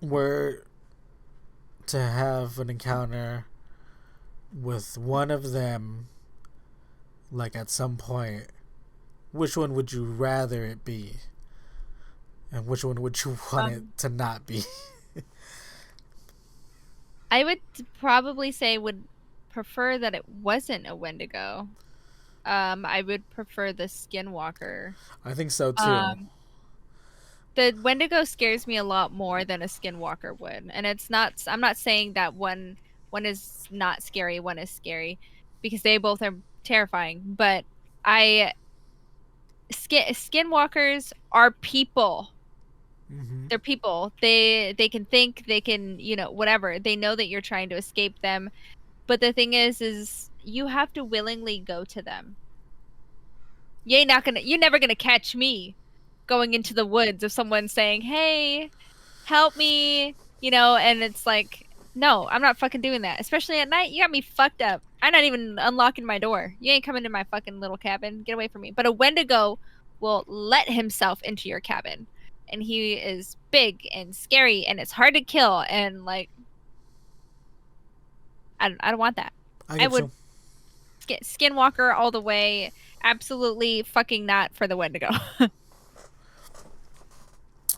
were to have an encounter with one of them, like at some point, which one would you rather it be? And which one would you want it to not be? I would probably say would prefer that it wasn't a Wendigo. I would prefer the Skinwalker. I think so too. The Wendigo scares me a lot more than a Skinwalker would, and I'm not saying that one is not scary, one is scary, because they both are terrifying. But Skinwalkers are people. They're people. They can think, they can, whatever. They know that you're trying to escape them. But the thing is you have to willingly go to them. You're never gonna catch me going into the woods of someone saying, "Hey, help me," and it's like, No, I'm not fucking doing that. Especially at night. You got me fucked up. I'm not even unlocking my door. You ain't coming to my fucking little cabin. Get away from me. But a Wendigo will let himself into your cabin. And he is big and scary and it's hard to kill. And like, I don't want that. I I get would you. Skinwalker all the way. Absolutely fucking not for the Wendigo.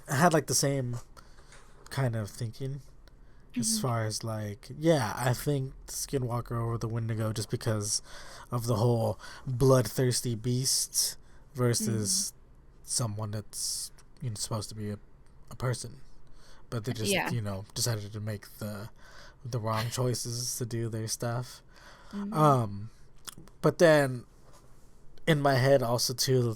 I had like the same kind of thinking as far as like, yeah, I think Skinwalker over the Wendigo just because of the whole bloodthirsty beast versus someone that's supposed to be a person, but they just Yeah. decided to make the wrong choices to do their stuff. Mhm. But then in my head also too,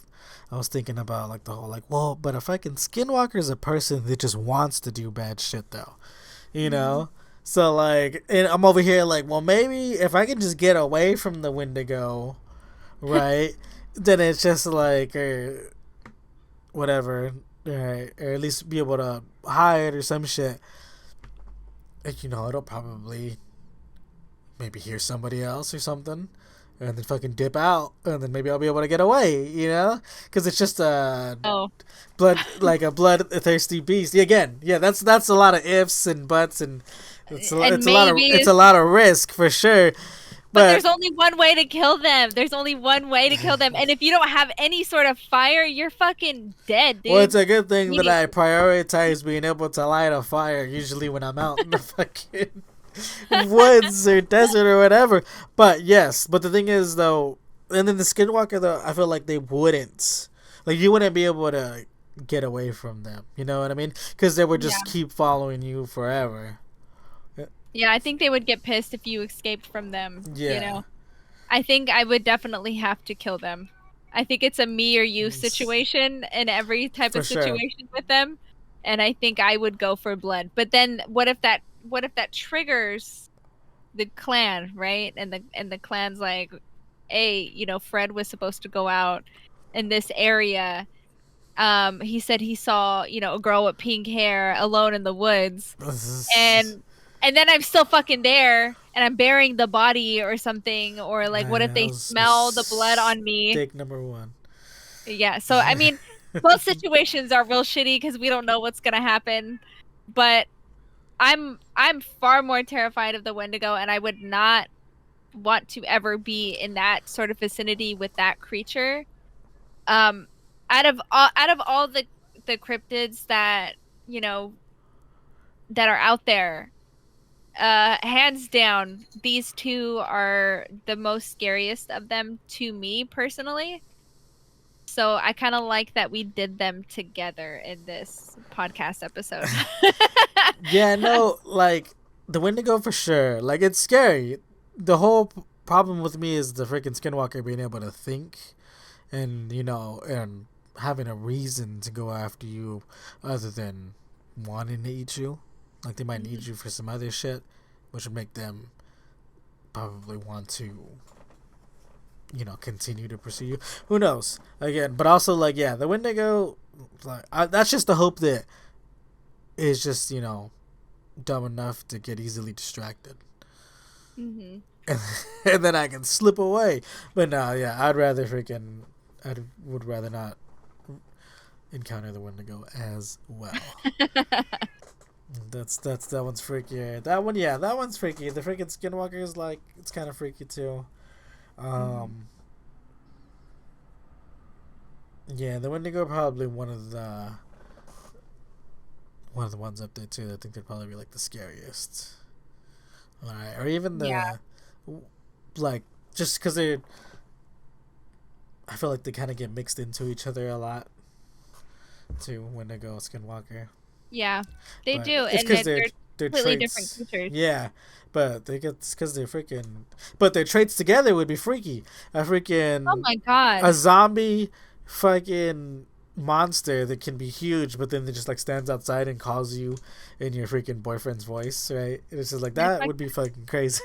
I was thinking about like the whole like, well, but if I can Skinwalker is a person that just wants to do bad shit though, you know. So like, and I'm over here like, well, maybe if I can just get away from the Wendigo, right? Then it's just like, whatever, right? Or at least be able to hide or some shit. Like, it'll probably maybe hear somebody else or something, and then fucking dip out, and then maybe I'll be able to get away, because it's just a Oh. like a bloodthirsty beast. Yeah, again, yeah, that's a lot of ifs and buts, and And it's maybe, a lot of risk for sure. but But there's only one way to kill them. There's only one way to kill them. And if you don't have any sort of fire, you're fucking dead, well, it's dude. a good thing that I Immediately. prioritize being able to light a fire usually when I'm out in the fucking woods or desert or whatever. But yes, but the thing is though, and then the Skinwalker though, I feel like they wouldn't, like you wouldn't be able to get away from them. You know what I mean? Because they would Yeah. just keep following you forever. Yeah, I think they would get pissed if you escaped from them, Yeah. I think I would definitely have to kill them. I think it's a me or you situation in every type For of sure. situation with them. And I think I would go for blood. But then what if that triggers the clan, right? And the clan's like, hey, Fred was supposed to go out in this area. He said he saw, a girl with pink hair alone in the woods. And and then I'm still fucking there and I'm burying the body or something, or like what if That they was smell the blood on me? mistake number one. Yeah, so I mean, both situations are real shitty because we don't know what's gonna happen. But I'm far more terrified of the Wendigo, and I would not want to ever be in that sort of vicinity with that creature. Um, out of all the cryptids that you know that are out there, hands down, these two are the most scariest of them to me personally. So I kind of like that we did them together in this podcast episode. Yeah, no, like the Wendigo for sure. Like it's scary. The whole problem with me is the freaking Skinwalker being able to think, and and having a reason to go after you, other than wanting to eat you. Like they might need you for some other shit, which would make them probably want to, continue to pursue you. Who knows? Again, but also like yeah, the Wendigo. That's just the hope that is just dumb enough to get easily distracted. Hmm. And then I can slip away. But no, yeah, I would rather not encounter the Wendigo as well. That one's freakier. That one, yeah, that one's freaky. The freaking Skinwalker is like it's kind of freaky too. Um, yeah, the Wendigo probably one of the ones up there too. I think they'd probably be like the scariest. All right, or even Yeah. like just because they're, I feel like they kind of get mixed into each other a lot too. Wendigo, Skinwalker, Yeah, they but do, it's and because they're their completely different traits. creatures. Yeah, but they get it's because they're freaking. But their traits together would be freaky. A Oh freaking my god. a zombie, fucking monster that can be huge, but then it just like stands outside and calls you in your freaking boyfriend's voice, right? And it's just like It's that like would be fucking crazy.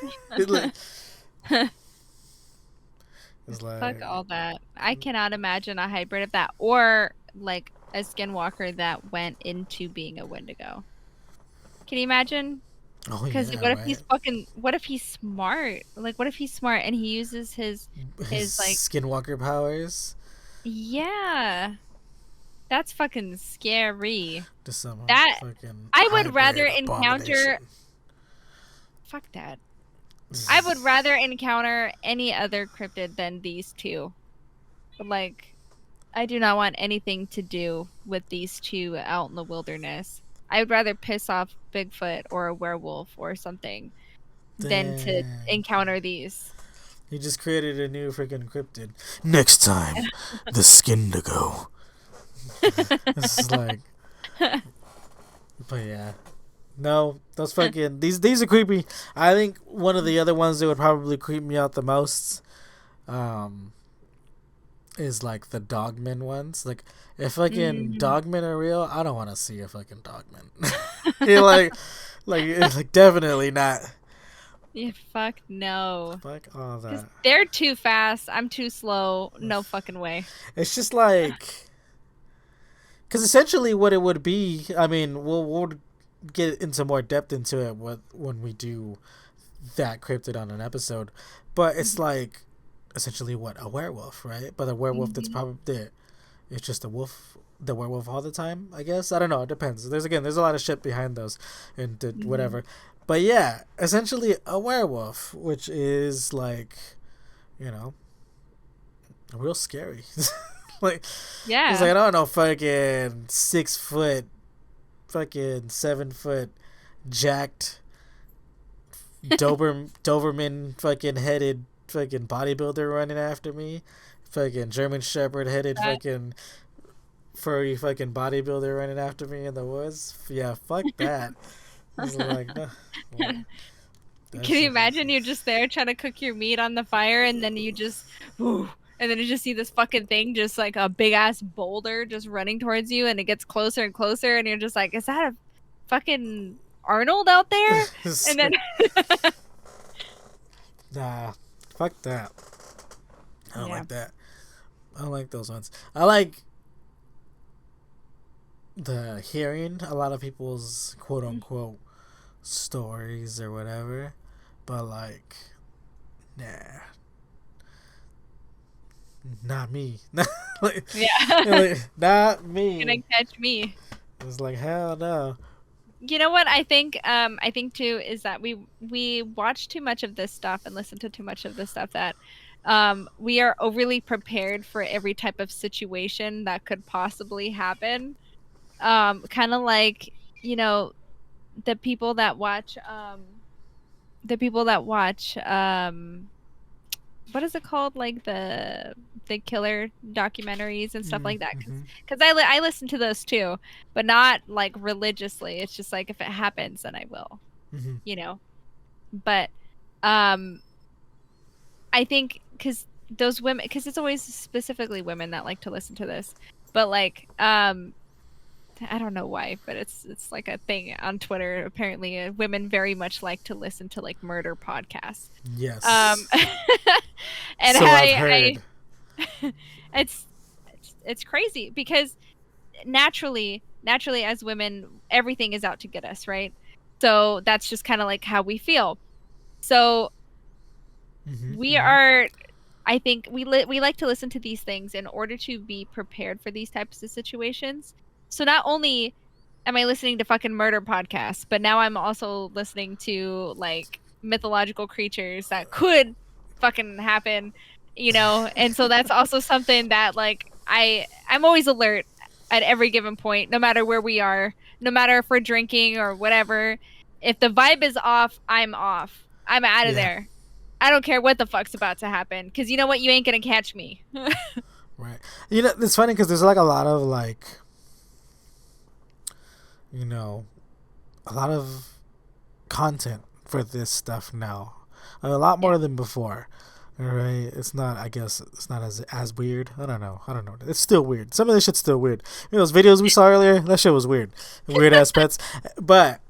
It's fuck like all that. I cannot imagine a hybrid of that, or like a Skinwalker that went into being a Wendigo. Can you imagine? Oh Because yeah, what if right. he's fucking? What if he's smart? Like, what if he's smart and he uses His his like, skinwalker powers yeah, that's fucking scary. to some That fucking I would rather hybrid encounter. abomination. Fuck that. I would rather encounter any other cryptid than these two. Like, I do not want anything to do with these two out in the wilderness. I would rather piss off Bigfoot or a werewolf or something than to Dang. encounter these. He just created a new freaking cryptid. Next time, the Skindigo. This is like, but yeah, no, those fucking these are creepy. I think one of the other ones that would probably creep me out the most, um, is like the dogmen ones. Like, if fucking Mm. dogmen are real, I don't want to see a fucking dogman. You're like it's like definitely not. Yeah, fuck no. Fuck all Because that. they're too fast. I'm too slow. No fucking way. It's just like, because essentially what it would be. I mean, we'll get into more depth into it when we do that cryptid on an episode, but it's like essentially what a werewolf, right? But a werewolf that's Mhm. probably it's just a wolf, the werewolf all the time. I guess I don't know. It depends. There's a lot of shit behind those, and Mhm. whatever. But yeah, essentially a werewolf, which is like, you know, real scary. Like, it's like, Yeah. I don't know, fucking 6 foot, fucking 7 foot, jacked Doberman fucking headed fucking bodybuilder running after me, fucking German Shepherd headed That. fucking furry fucking bodybuilder running after me in the woods. Yeah, fuck that. It's like, no, like, that Can you shit is. imagine you're just there trying to cook your meat on the fire and then you just, whoo, and then you just see this fucking thing, just like a big ass boulder just running towards you and it gets closer and closer and you're just like, is that a fucking Arnold out there? And then, Nah, fuck that. I don't yeah. like that. I don't like those ones. I like the hearing a lot of people's quote unquote stories or whatever, but like, nah, not me. Like, Yeah. like, not Gonna me. catch me. It's like, hell no. You know what I think too is that we watch too much of this stuff and listen to too much of this stuff that we are overly prepared for every type of situation that could possibly happen. Kind of like, you know, the people that watch the people that watch what is it called, like the killer documentaries and stuff like that, Mm-hmm. because I listen to those too, but not like religiously. It's just like if it happens then I will, Mm-hmm. you know. But um I think because those women, because it's always specifically women that like to listen to this, but like I don't know why, but it's like a thing on Twitter. Apparently, women very much like to listen to like murder podcasts. Um, Yes. and So I've heard. it's it's crazy because naturally as women, everything is out to get us, right? So that's just kind of like how we feel. So Mm-hmm. we Mm-hmm. are. I think we like to listen to these things in order to be prepared for these types of situations. So not only am I listening to fucking murder podcasts, but now I'm also listening to like mythological creatures that could fucking happen, you know? And so that's also something that like I'm always alert at every given point, no matter where we are, no matter if we're drinking or whatever. If the vibe is off, I'm off. I'm out of Yeah. there. I don't care what the fuck's about to happen, because you know what? You ain't gonna catch me. Right. You know, it's funny because there's like a lot of like, you know, a lot of content for this stuff now. A lot Yeah. more than before. Right? It's not. I guess it's not as weird. I don't know. It's still weird. Some of this shit's still weird. You know, those videos we saw earlier. That shit was weird. Weird ass pets. But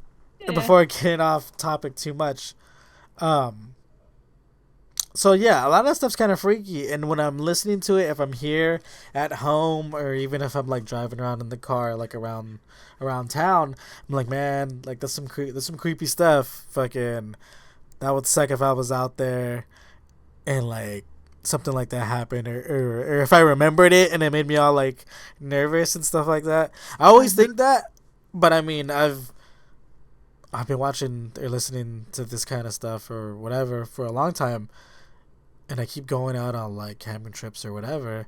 Yeah. before getting off topic too much, um, So yeah, a lot of that stuff's kind of freaky. And when I'm listening to it, if I'm here at home, or even if I'm like driving around in the car, like around town, I'm like, man, like there's some creepy stuff. Fucking, that would suck if I was out there and like something like that happened, or if I remembered it and it made me all like nervous and stuff like that. I always think that, but I mean, I've been watching or listening to this kind of stuff or whatever for a long time, and I keep going out on like camping trips or whatever,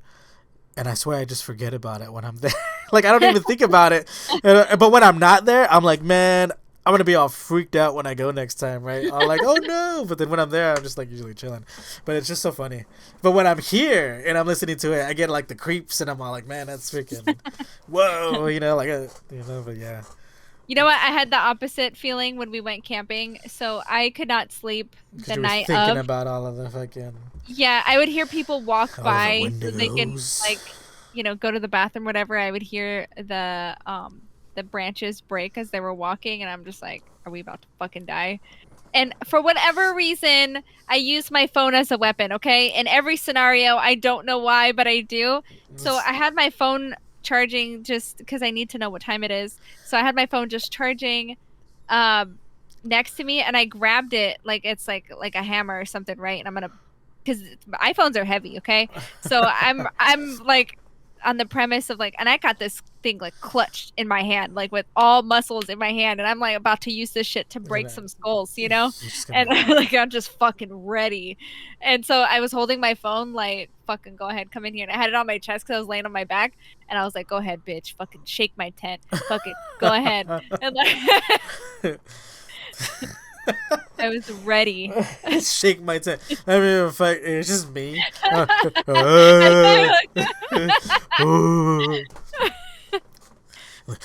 and I swear I just forget about it when I'm there. Like I don't even think about it, but when I'm not there, I'm like, man, I'm gonna be all freaked out when I go next time, right? I'm like, oh no! But then when I'm there, I'm just like usually chilling. But it's just so funny. But when I'm here and I'm listening to it, I get like the creeps, and I'm all like, man, that's freaking, whoa, like But yeah. You know what? I had the opposite feeling when we went camping. So I could not sleep the You were night thinking of. about all of the fucking. Yeah, I would hear people walk All of by the so they can windows. like, go to the bathroom, whatever. I would hear the branches break as they were walking, and I'm just like, are we about to fucking die? And for whatever reason, I use my phone as a weapon, okay? In every scenario, I don't know why, but I do. So I had my phone charging just because I need to know what time it is. So I had my phone just charging next to me, and I grabbed it like it's like a hammer or something, right? And I'm gonna, because iPhones are heavy, okay? So I'm like on the premise of like, and I got this thing like clutched in my hand, like with all muscles in my hand, and I'm like about to use this shit to break some skulls, and like I'm just fucking ready. And so I was holding my phone like, fucking go ahead, come in here, and I had it on my chest because I was laying on my back, and I was like, go ahead, bitch, fucking shake my tent, fucking go ahead. And like I was ready. Shake my tent. I mean, if it's just me.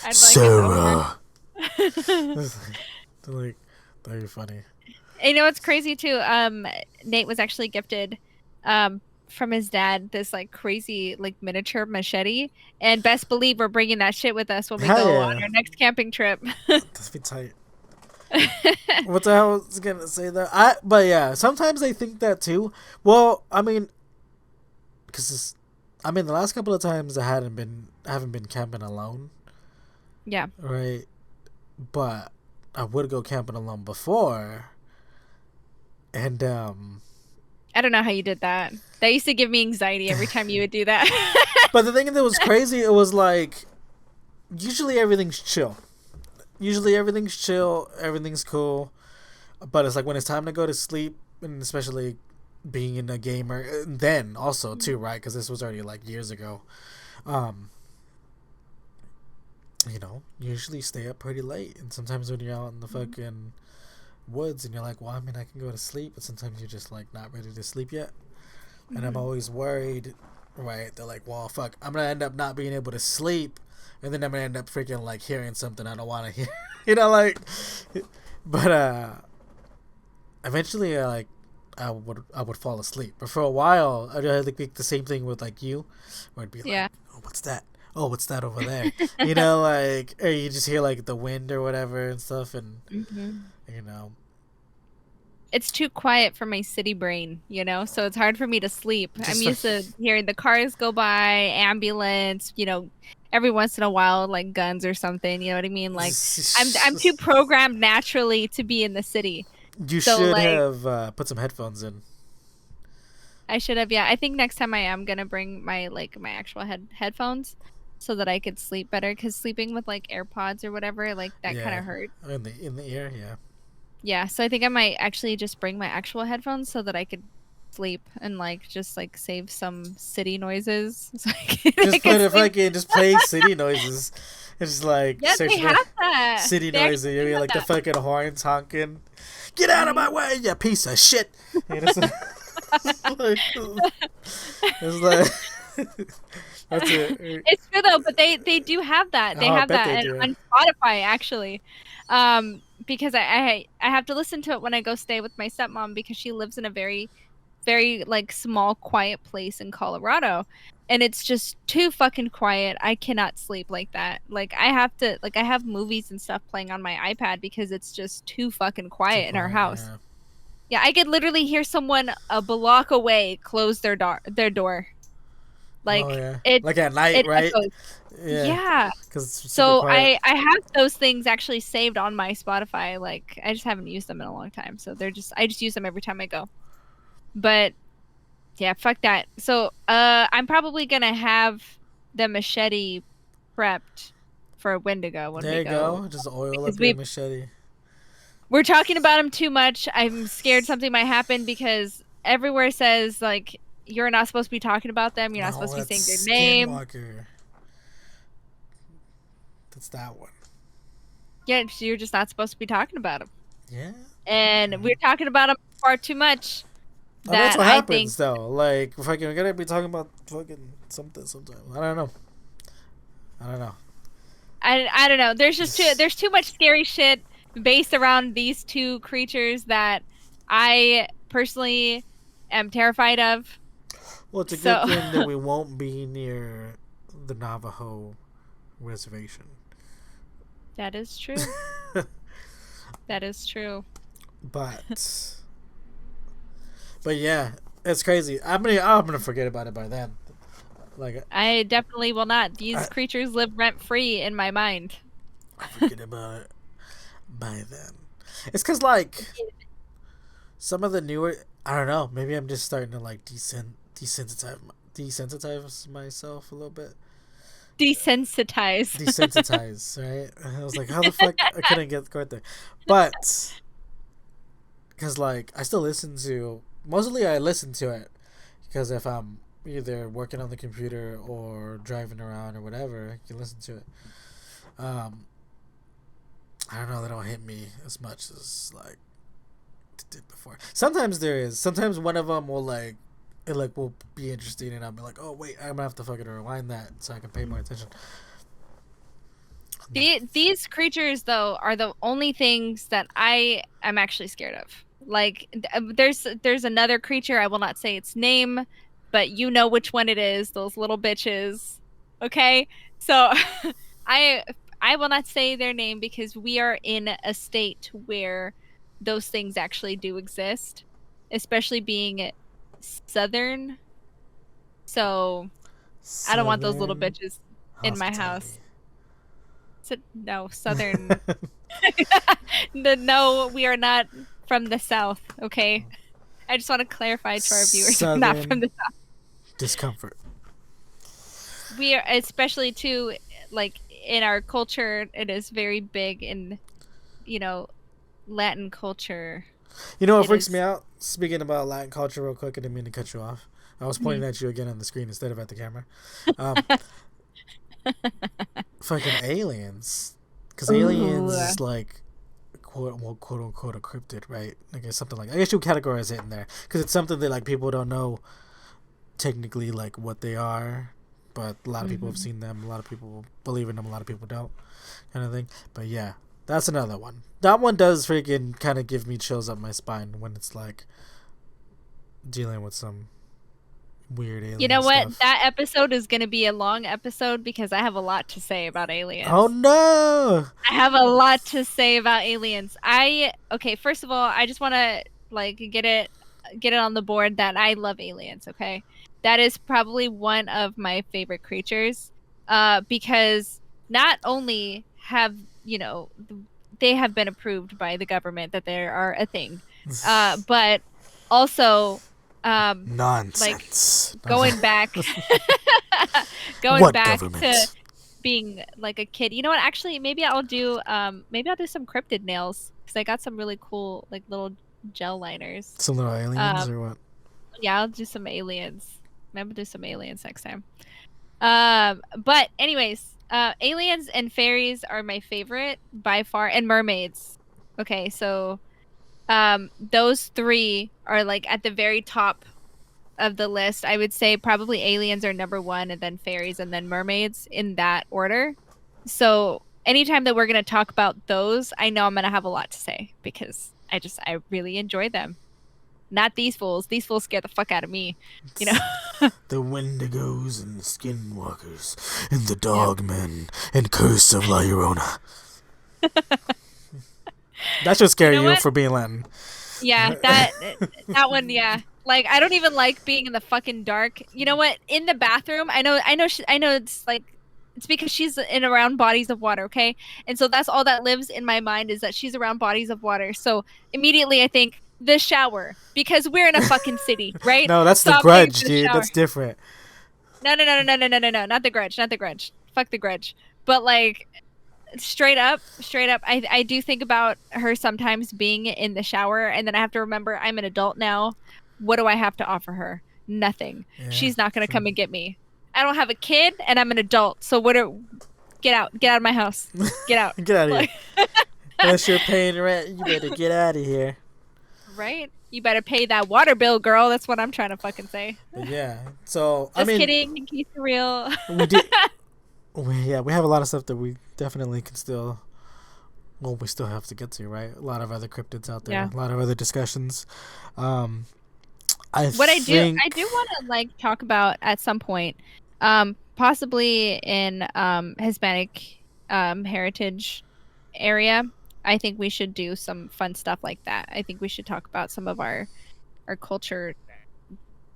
Sarah. Like, that'd be funny. And you know what's crazy too? Nate was actually gifted from his dad this like crazy like miniature machete, and best believe we're bringing that shit with us when we go on our next camping trip. That'd be tight. What the hell was I gonna say that? But yeah, sometimes I think that too. Well, I mean, because the last couple of times I haven't been camping alone. Yeah. Right. But I would go camping alone before, and I don't know how you did that. That used to give me anxiety every time you would do that. But the thing that was crazy, it was like, usually everything's chill. Everything's cool. But it's like when it's time to go to sleep, and especially being in a gamer, and then also too, right? Because this was already like years ago. You usually stay up pretty late, and sometimes when you're out in the fucking woods and you're like, well, I mean, I can go to sleep, but sometimes you're just like not ready to sleep yet. And I'm always worried, right? They're like, well, fuck, I'm gonna end up not being able to sleep, and then I'm gonna end up freaking like hearing something I don't want to hear, But eventually, I would fall asleep. But for a while, I'd like the same thing with like you, where I'd be like, oh, what's that? Oh, what's that over there? Or you just hear like the wind or whatever and stuff, and it's too quiet for my city brain, so it's hard for me to sleep. I'm used to hearing the cars go by, ambulance, every once in a while, like guns or something, you know what I mean? Like I'm too programmed naturally to be in the city. You should have put some headphones in. I should have, yeah. I think next time I am gonna bring my actual headphones so that I could sleep better, because sleeping with like AirPods or whatever, like that kind of hurt. In the ear, yeah. Yeah, so I think I might actually just bring my actual headphones so that I could sleep and like just like save some city noises. So just play city noises. It's like they have that. City noises. You mean like the fucking horns honking. Get out of my way, you piece of shit. It's like that's it. It's true though, but they do have that. They have that on Spotify actually. Because I have to listen to it when I go stay with my stepmom, because she lives in a very, very like small, quiet place in Colorado, and it's just too fucking quiet. I cannot sleep like that. Like I have movies and stuff playing on my iPad because it's just too fucking quiet in our house. Yeah, I could literally hear someone a block away close their door. Oh Like yeah, it like at night, it right? echoes. Yeah, Yeah. because it's super So quiet. I have those things actually saved on my Spotify. Like I just haven't used them in a long time. So I just use them every time I go. But yeah, fuck that. So I'm probably gonna have the machete prepped for Wendigo when There we you go go. Just oil because up your machete. we're talking about him too much. I'm scared something might happen because everywhere says like you're not supposed to be talking about them. You're not No, supposed to be saying their that's name. Skinwalker. That's that one. Yeah, you're just not supposed to be talking about them. Yeah. And we're talking about them far too much. Oh, that's That what I think happens though. Like, fucking, we're gonna be talking about fucking something sometime. I don't know. I don't know. I don't know. There's too much scary shit based around these two creatures that I personally am terrified of. Well, it's a good So thing that we won't be near the Navajo reservation. that is true. That is true. But yeah, it's crazy. I'm gonna forget about it by then. Like I definitely will not. These I creatures live rent free in my mind. forget about it by then. It's cause like some of the newer, I don't know. Maybe I'm just starting to like desensitize myself a little bit. Desensitize. Desensitize, right? I was like, how the fuck I couldn't get quite there, but because like I still listen to mostly I listen to it because if I'm either working on the computer or driving around or whatever, I can listen to it. I don't know, they don't hit me as much as like it did before. Sometimes there is. Sometimes one of them will like it like will be interesting and I'll be like, oh wait, I'm gonna have to fucking rewind that so I can pay more attention. These creatures though are the only things that I am actually scared of. Like there's another creature, I will not say its name, but you know which one it is, those little bitches. Okay? So I I will not say their name because we are in a state where those things actually do exist, especially being southern. So I don't want those little Southern bitches in my house. hospitality. No, southern. No, we are not from the south. Okay, I just want to clarify to our viewers, we're not from Southern the south. discomfort. We are, especially too, like in our culture, it is very big in, you know, Latin culture. You know what It freaks me is. out? Speaking about Latin culture, real quick, I didn't mean to cut you off. I was pointing Mhm. at you again on the screen instead of at the camera. Um, fucking aliens, because aliens Ooh. is like quote unquote a cryptid, right? I guess something like I guess you categorize it in there because it's something that like people don't know technically like what they are, but a lot of people have Mhm. seen them. A lot of people believe in them. A lot of people don't, kind of thing. But yeah, that's another one. That one does freaking kind of give me chills up my spine when it's like dealing with some weird You alien know what? stuff. That episode is going to be a long episode because I have a lot to say about Oh aliens. no! I have a lot to say about aliens. Okay, first of all, I just want to like get it on the board that I love aliens, okay? That is probably one of my favorite creatures because not only have, you know, they have been approved by the government that they are a thing. But also like Nonsense. going back going What back to government? being like a kid. You know what? Actually, maybe I'll do some cryptid nails because I got some really cool like little gel liners. Some little aliens Um, or what? yeah, I'll do some aliens. Maybe do some aliens next time. But anyways, aliens and fairies are my favorite by far, and mermaids. Okay, so those three are like at the very top of the list. I would say probably aliens are number one, and then fairies, and then mermaids in that order. So anytime that we're gonna talk about those, I know I'm gonna have a lot to say because I really enjoy them. Not these fools. These fools scare the fuck out of me. You know. The Wendigos and the Skinwalkers and the Yep. Dogmen and Curse of La Llorona. That should scare You know you what? for being Latin. Yeah, that one, yeah. Like I don't even like being in the fucking dark. You know what? In the bathroom, I know it's like it's because she's in around bodies of water, okay? And so that's all that lives in my mind is that she's around bodies of water. So immediately I think the shower because we're in a fucking city, right? No, that's So the I'm thinking Grudge, the dude. shower. That's different. No, not the grudge, not the grudge. Fuck the grudge. But like straight up, I do think about her sometimes being in the shower, and then I have to remember I'm an adult now. What do I have to offer her? Nothing. Yeah. She's not gonna come and get me. I don't have a kid, and I'm an adult. So get out of my house, get out. Get out of here. Like, Unless you're paying rent, you better get out of here. right? You better pay that water bill, girl. That's what I'm trying to fucking say. But yeah. So Just kidding. In case you're real. we did. We have a lot of stuff that we definitely can still. Well, we still have to get to, right? A lot of other cryptids out there. Yeah. A lot of other discussions. I do want to like talk about at some point, possibly in Hispanic heritage area. I think we should do some fun stuff like that. I think we should talk about some of our culture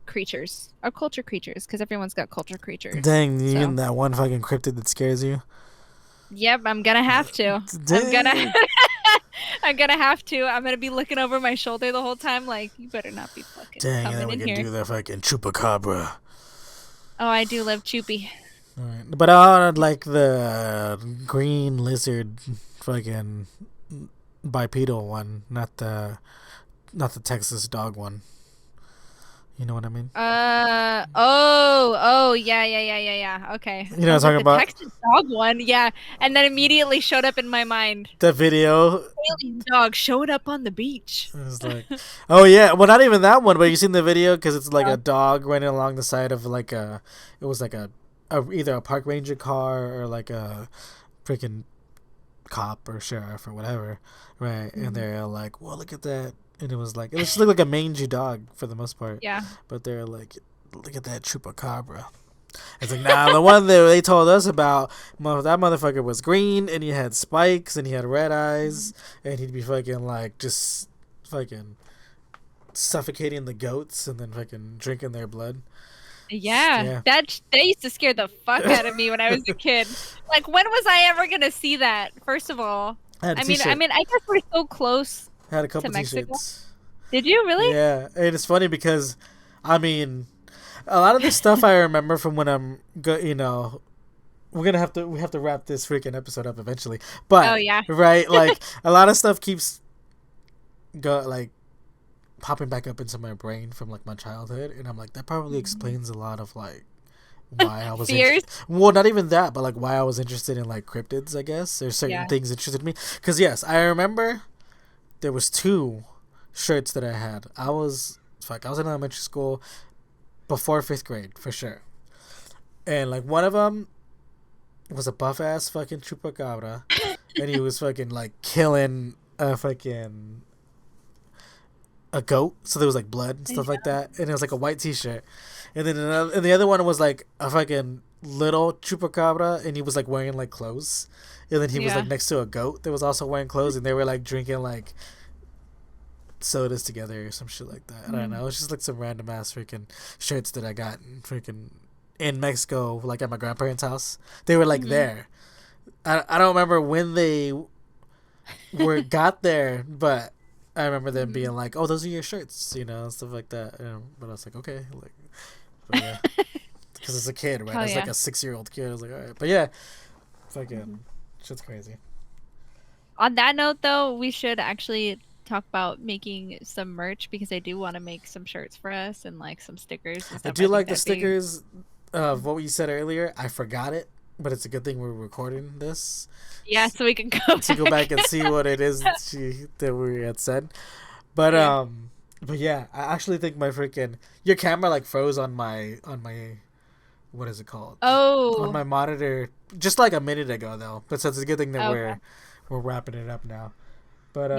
creatures, because everyone's got culture creatures. Dang, you mean that one fucking cryptid that scares you? Yep, I'm gonna have to. Dang. I'm gonna have to. I'm gonna be looking over my shoulder the whole time, like you better not be fucking Dang, and then coming we in can here. do the fucking chupacabra. Oh, I do love Choopy. Right. But I would like the green lizard fucking bipedal one, not the Texas dog one. You know what I mean? Yeah. Okay. You know what I'm talking about? The Texas dog one, yeah. And then immediately showed up in my mind. The video. Alien dog showed up on the beach. It was like, oh yeah, well not even that one, but you seen the video because it's like a dog running along the side of like it was like a either a park ranger car or like a freaking cop or sheriff or whatever, right? Mm-hmm. And they're like, well, look at that. And it just looked like a mangy dog for the most part. Yeah. But they're like, look at that chupacabra. It's like, nah, the one that they told us about, that motherfucker was green and he had spikes and he had red eyes and he'd be fucking like just fucking suffocating the goats and then fucking drinking their blood. Yeah. That used to scare the fuck out of me when I was a kid. Like, when was I ever gonna see that? First of all, I mean, I guess we're so close. I had a couple to Mexico. T-shirts. Did you really? Yeah, and it's funny because, I mean, a lot of the stuff I remember from when I'm, we have to wrap this freaking episode up eventually. But oh yeah, right, like a lot of stuff keeps popping back up into my brain from like my childhood, and I'm like that probably explains a lot of like why I was fears. Well, not even that, but like why I was interested in like cryptids. I guess there's certain things interested me because yes, I remember. There was 2 shirts that I had. I was in elementary school before 5th grade for sure. And like one of them was a buff ass fucking chupacabra and he was fucking like killing a goat. So there was like blood and stuff like that. And it was like a white t-shirt. And then and the other one was like a fucking little chupacabra and he was like wearing like clothes. And then he was like next to a goat that was also wearing clothes and they were like drinking like sodas together or some shit like that. I don't know. It was just like some random ass freaking shirts that I got in Mexico, like at my grandparents' house. They were like there. I don't remember when they got there, but I remember them being like, "Oh, those are your shirts," stuff like that. But I was like, okay, like, but yeah, because it's a kid, right? It's like a 6-year-old kid. I was like, all right, but yeah, fucking shit's crazy. On that note, though, we should actually talk about making some merch because I do want to make some shirts for us and like some stickers and stuff. I do like the stickers of what you said earlier. I forgot it, but it's a good thing we're recording this. Yeah, so we can go back and see what it is that we had said. But yeah, I actually think your camera like froze on my what is it called? Oh, on my monitor just like a minute ago though. But so it's a good thing that we're wrapping it up now. But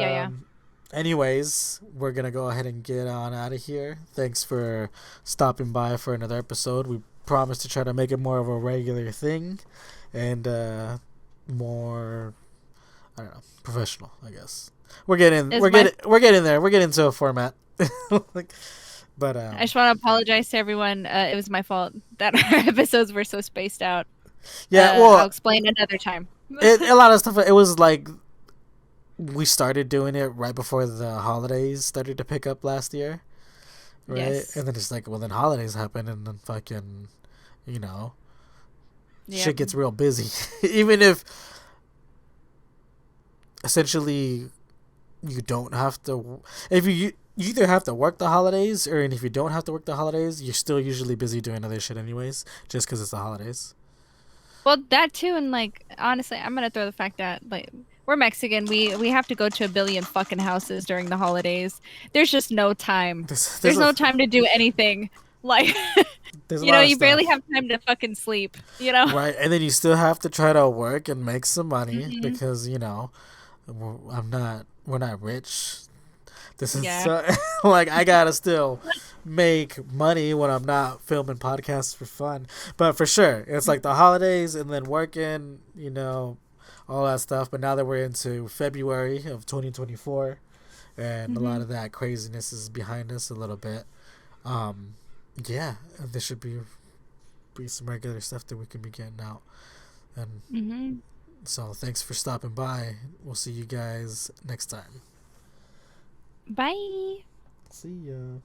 anyways, we're gonna go ahead and get on out of here. Thanks for stopping by for another episode. We promise to try to make it more of a regular thing and more, I don't know, professional, I guess. we're getting Is we're my getting we're getting there. We're getting to a format. Like, but I just want to apologize to everyone. It was my fault that our episodes were so spaced out. yeah. I'll Well, explain another time. a lot of stuff. It was like we started doing it right before the holidays started to pick up last year, right? Yes. And then it's like, well, then holidays happen, and then fucking, you know, Yep. shit gets real busy. Even if essentially you don't have to, if you either have to work the holidays, or and if you don't have to work the holidays, you're still usually busy doing other shit anyways, just because it's the holidays. Well, that too, and like honestly, I'm gonna throw the fact that like we're Mexican, we have to go to a billion fucking houses during the holidays. There's just no time. There's There's no time to do anything. Like, there's a you know, lot of you barely stuff. have time to fucking sleep. You know. Right, and then you still have to try to work and make some money Hmm. because we're not rich. This is Yeah. so, like I gotta still make money when I'm not filming podcasts for fun. But for sure, it's like the holidays and then working, all that stuff. But now that we're into February of 2024, and a lot Hmm. of that craziness is behind us a little bit. Um, yeah, there should be some regular stuff that we can be getting out. And Hmm. so thanks for stopping by. We'll see you guys next time. Bye. See ya.